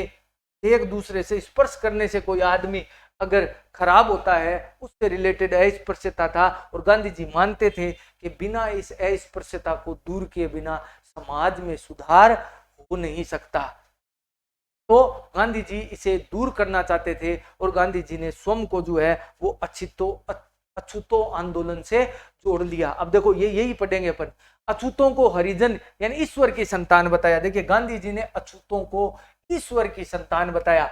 एक दूसरे से स्पर्श करने से कोई आदमी अगर खराब होता है, उससे रिलेटेड अस्पृश्यता था। और गांधी जी मानते थे कि बिना इस अस्पृश्यता को दूर किए बिना समाज में सुधार हो नहीं सकता। तो गांधी जी इसे दूर करना चाहते थे और गांधी जी ने स्वयं को जो है वो अछूतो आंदोलन से जोड़ लिया। अब देखो, ये यही पढ़ेंगे अपन। अछूतों को हरिजन यानी ईश्वर की संतान बताया। देखिए, गांधी जी ने अछूतों को ईश्वर की संतान बताया।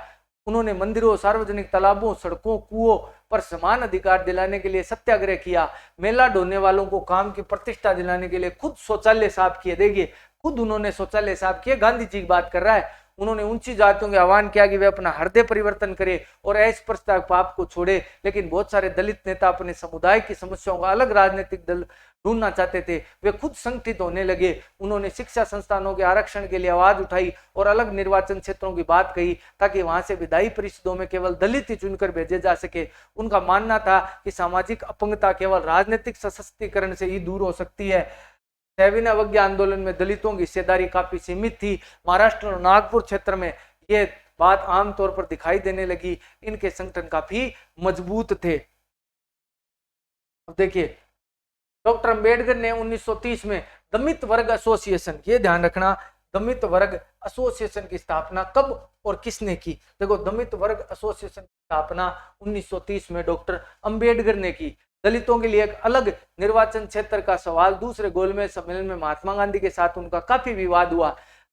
उन्होंने मंदिरों, सार्वजनिक तालाबों, सड़कों, कुओं पर समान अधिकार दिलाने के लिए सत्याग्रह किया। मेला ढोने वालों को काम की प्रतिष्ठा दिलाने के लिए खुद शौचालय साफ किए। देखिए, खुद उन्होंने शौचालय साफ किए। गांधी जी की बात कर रहा है। उन्होंने ऊंची जातियों के आह्वान किया कि वे अपना हृदय परिवर्तन करें और अस्पृश्यता पाप को छोड़े। लेकिन बहुत सारे दलित नेता अपने समुदाय की समस्याओं का अलग राजनीतिक दल ढूंढना चाहते थे। वे खुद संगठित होने लगे। उन्होंने शिक्षा संस्थानों के आरक्षण के लिए आवाज उठाई और अलग निर्वाचन क्षेत्रों की बात कही ताकि वहां से विधायी परिषदों में केवल दलित ही चुनकर भेजे जा सके। उनका मानना था कि सामाजिक अपंगता केवल राजनीतिक सशक्तिकरण से ही दूर हो सकती है। सविनय अवज्ञा आंदोलन में दलितों की हिस्सेदारी काफी सीमित थी। महाराष्ट्र और नागपुर क्षेत्र में यह बात आमतौर पर दिखाई देने लगी। इनके संगठन काफी मजबूत थे। अब देखिए, डॉक्टर अंबेडकर ने 1930 में दलित वर्ग एसोसिएशन, ये ध्यान रखना, दलित वर्ग एसोसिएशन की स्थापना कब और किसने की? देखो, दलित वर्ग एसोसिएशन की स्थापना 1930 में डॉक्टर अंबेडकर ने की। दलितों के लिए एक अलग निर्वाचन क्षेत्र का सवाल दूसरे गोलमेज सम्मेलन में महात्मा गांधी के साथ उनका काफी विवाद हुआ।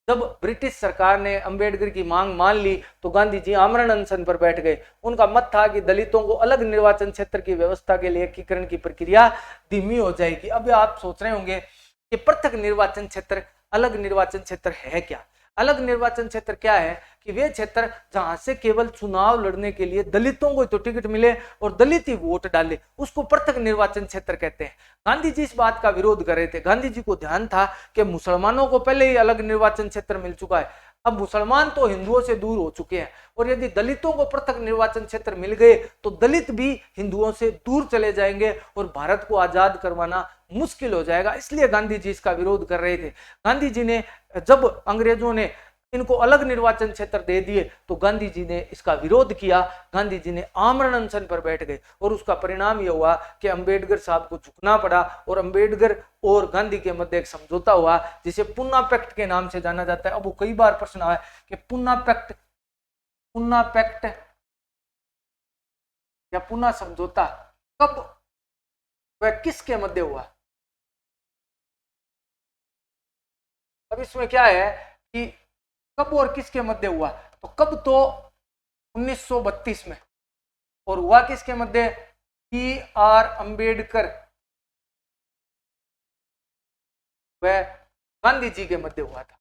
जब ब्रिटिश सरकार ने अंबेडकर की मांग मान ली तो गांधी जी आमरण अनशन पर बैठ गए। उनका मत था कि दलितों को अलग निर्वाचन क्षेत्र की व्यवस्था के लिए एकीकरण की प्रक्रिया धीमी हो जाएगी। अब आप सोच रहे होंगे कि पृथक निर्वाचन क्षेत्र, अलग निर्वाचन क्षेत्र है क्या? अलग निर्वाचन क्षेत्र क्या है कि वे क्षेत्र जहां से केवल चुनाव लड़ने के लिए दलितों को तो टिकट मिले और दलित ही वोट डाले, उसको पृथक निर्वाचन क्षेत्र कहते हैं। गांधी जी इस बात का विरोध कर रहे थे। गांधी जी को ध्यान था कि मुसलमानों को पहले ही अलग निर्वाचन क्षेत्र मिल चुका है, अब मुसलमान तो हिंदुओं से दूर हो चुके हैं और यदि दलितों को पृथक निर्वाचन क्षेत्र मिल गए तो दलित भी हिंदुओं से दूर चले जाएंगे और भारत को आजाद करवाना मुश्किल हो जाएगा। इसलिए गांधी जी इसका विरोध कर रहे थे। गांधी जी ने जब अंग्रेजों ने इनको अलग निर्वाचन क्षेत्र दे दिए तो गांधी जी ने इसका विरोध किया। गांधी जी ने आमरण अनशन पर बैठ गए और उसका परिणाम यह हुआ कि अंबेडकर साहब को झुकना पड़ा और अंबेडकर और गांधी के मध्य एक समझौता हुआ जिसे पूना पैक्ट के नाम से जाना जाता है। अब वो कई बार प्रश्न आया कि पूना पैक्ट या पूना समझौता कब वह किसके मध्य हुआ? अब इसमें क्या है कि कब और किसके मध्य हुआ? तो कब तो 1932 में, और हुआ किसके मध्य? P.R. अंबेडकर वह गांधी जी के मध्य हुआ था।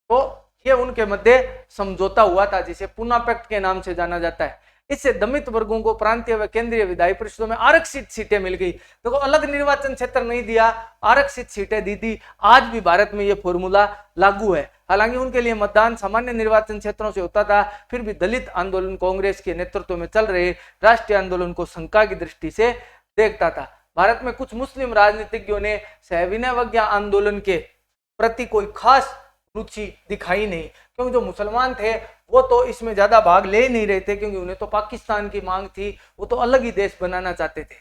तो ये उनके मध्य समझौता हुआ था जिसे पूना पैक्ट के नाम से जाना जाता है। इससे दलित वर्गों को प्रांतीय व केंद्रीय विधायी परिषदों में आरक्षित सीटें मिल गई। देखो, अलग निर्वाचन क्षेत्र नहीं दिया, आरक्षित सीटें दी थी। आज भी भारत में यह फॉर्मूला लागू है। हालांकि उनके लिए मतदान सामान्य निर्वाचन क्षेत्रों से होता था, फिर भी दलित आंदोलन कांग्रेस के नेतृत्व में चल रहे राष्ट्रीय आंदोलन को शंका की दृष्टि से देखता था। भारत में कुछ मुस्लिम राजनीतिज्ञों ने सविनय अवज्ञा आंदोलन के प्रति कोई खास रुचि दिखाई नहीं, क्योंकि जो मुसलमान थे वो तो इसमें ज्यादा भाग ले नहीं रहे थे, क्योंकि उन्हें तो पाकिस्तान की मांग थी, वो तो अलग ही देश बनाना चाहते थे।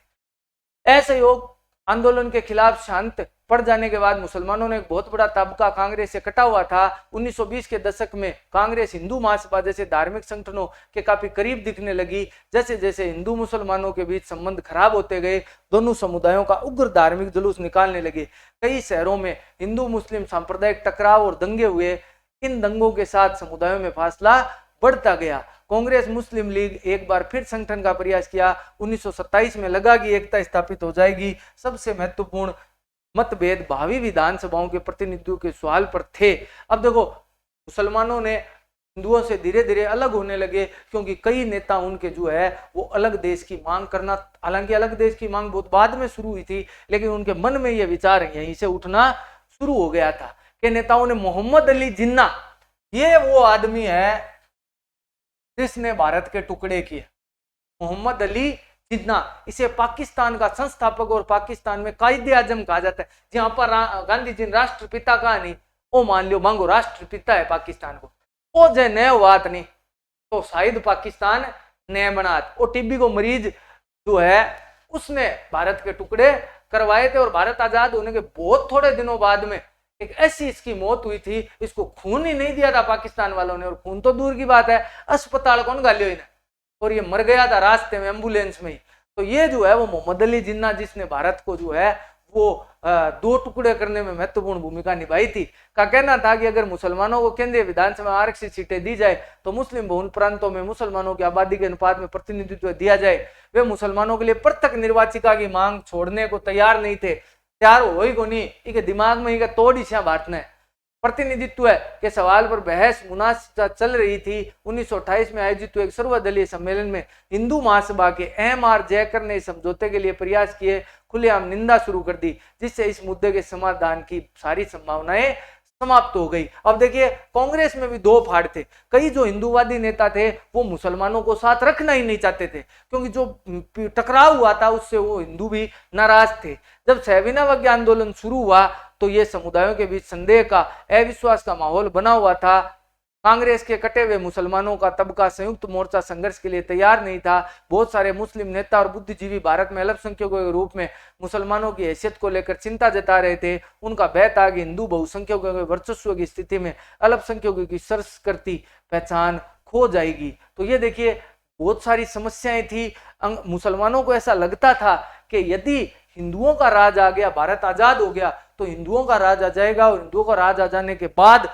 असहयोग आंदोलन के खिलाफ शांत पड़ जाने के बाद मुसलमानों ने एक बहुत बड़ा तबका कांग्रेस से कटा हुआ था। 1920 के दशक में कांग्रेस हिंदू महासभा जैसे धार्मिक संगठनों के काफी करीब दिखने लगी। जैसे जैसे हिंदू मुसलमानों के बीच संबंध खराब होते गए, दोनों समुदायों का उग्र धार्मिक जुलूस निकालने लगे। कई शहरों में हिंदू मुस्लिम सांप्रदायिक टकराव और दंगे हुए। इन दंगों के साथ समुदायों में फासला बढ़ता गया। कांग्रेस मुस्लिम लीग एक बार फिर संगठन का प्रयास किया। 1927 में लगा कि एकता स्थापित हो जाएगी। सबसे महत्वपूर्ण मतभेद भावी विधानसभाओं के प्रतिनिधित्व के सवाल पर थे। अब देखो, मुसलमानों ने हिंदुओं से धीरे धीरे अलग होने लगे, क्योंकि कई नेता उनके जो है वो अलग देश की मांग करना, हालांकि अलग देश की मांग बहुत बाद में शुरू हुई थी, लेकिन उनके मन में यह विचार यहीं से उठना शुरू हो गया था कि नेताओं ने मोहम्मद अली जिन्ना, ये वो आदमी है जिसने भारत के टुकड़े किए। मोहम्मद अली जिन्ना, इसे पाकिस्तान का संस्थापक और पाकिस्तान में कायदे आजम कहा जाता है। जहां पर गांधी जी ने राष्ट्रपिता कहा नहीं, वो मान लो मांगो राष्ट्रपिता है पाकिस्तान को, वो जो नए बात नहीं तो शायद पाकिस्तान नए बनात। वो टीबी को मरीज जो है उसने भारत के टुकड़े करवाए थे और भारत आजाद होने के बहुत थोड़े दिनों बाद में एक ऐसी इसकी मौत हुई थी, इसको खून ही नहीं दिया था पाकिस्तान वालों ने, और खून तो दूर की बात है, अस्पताल कौन गालियो इन्हें, और ये मर गया था रास्ते में एम्बुलेंस में ही। तो ये जो है वो मोहम्मद अली जिन्ना, जिसने भारत को जो है वो दो टुकड़े करने में महत्वपूर्ण भूमिका निभाई थी, का कहना था कि अगर मुसलमानों को केंद्रीय विधानसभा में आरक्षित सीटें दी जाए तो मुस्लिम बहुल प्रांतों में मुसलमानों की आबादी के अनुपात में प्रतिनिधित्व दिया जाए। वे मुसलमानों के लिए प्रत्यक्ष निर्वाचिका की मांग छोड़ने को तैयार नहीं थे। तैयार हो ही को नहीं, इनके दिमाग में ही तोड़ ही भारत ने प्रतिनिधित्व के सवाल पर बहस मुनासिबा चल रही थी। 1928 में आयोजित हुए एक सर्वदलीय सम्मेलन में हिंदू महासभा के एम.आर. जयकर ने समझौते के लिए प्रयास किए, खुलेआम निंदा शुरू कर दी, जिससे इस मुद्दे के समाधान की सारी संभावनाएं समाप्त हो गई। अब देखिए कांग्रेस में भी दो फाड़ थे, कई जो हिंदूवादी नेता थे वो मुसलमानों को साथ रखना ही नहीं चाहते थे, क्योंकि जो टकराव हुआ था उससे वो हिंदू भी नाराज थे। जब सहविनावज्ञ आंदोलन शुरू हुआ तो ये समुदायों के बीच संदेह का, अविश्वास का माहौल बना हुआ था। कांग्रेस के कटे हुए मुसलमानों का तबका संयुक्त मोर्चा संघर्ष के लिए तैयार नहीं था। बहुत सारे मुस्लिम नेता और बुद्धिजीवी भारत में अल्पसंख्यकों के रूप में मुसलमानों की हैसियत को लेकर चिंता जता रहे थे। उनका भय था कि हिंदू बहुसंख्यकों के वर्चस्व की स्थिति में अल्पसंख्यकों की संस्कृति पहचान खो जाएगी। तो ये देखिए बहुत सारी समस्याएं थी। मुसलमानों को ऐसा लगता था कि यदि हिंदुओं का राज आ गया, भारत आजाद हो गया, तो हिंदुओं का राज आ जाएगा और हिंदुओं का राज आ जाने के बाद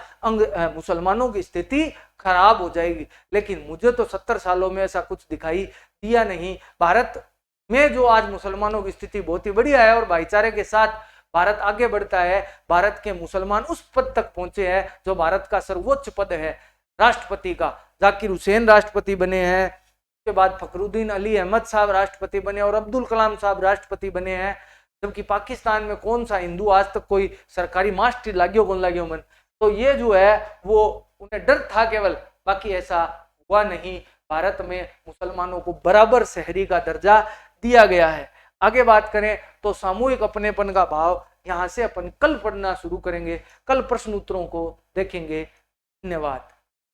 मुसलमानों की स्थिति खराब हो जाएगी। लेकिन मुझे तो 70 सालों में ऐसा कुछ दिखाई दिया नहीं। भारत में जो आज मुसलमानों की स्थिति बहुत ही बढ़िया है और भाईचारे के साथ भारत आगे बढ़ता है। भारत के मुसलमान उस पद तक पहुंचे हैं जो भारत का सर्वोच्च पद है राष्ट्रपति का। जाकिर हुसैन राष्ट्रपति बने हैं, उसके बाद फखरुद्दीन अली अहमद साहब राष्ट्रपति बने और अब्दुल कलाम साहब राष्ट्रपति बने हैं। जबकि पाकिस्तान में कौन सा हिंदू आज तक कोई सरकारी मास्टर लाग्यो कौन लाग्यो मन। तो ये जो है वो उन्हें डर था केवल, बाकी ऐसा हुआ नहीं। भारत में मुसलमानों को बराबर शहरी का दर्जा दिया गया है। आगे बात करें तो सामूहिक अपनेपन का भाव, यहाँ से अपन कल पढ़ना शुरू करेंगे। कल प्रश्न उत्तरों को देखेंगे। धन्यवाद।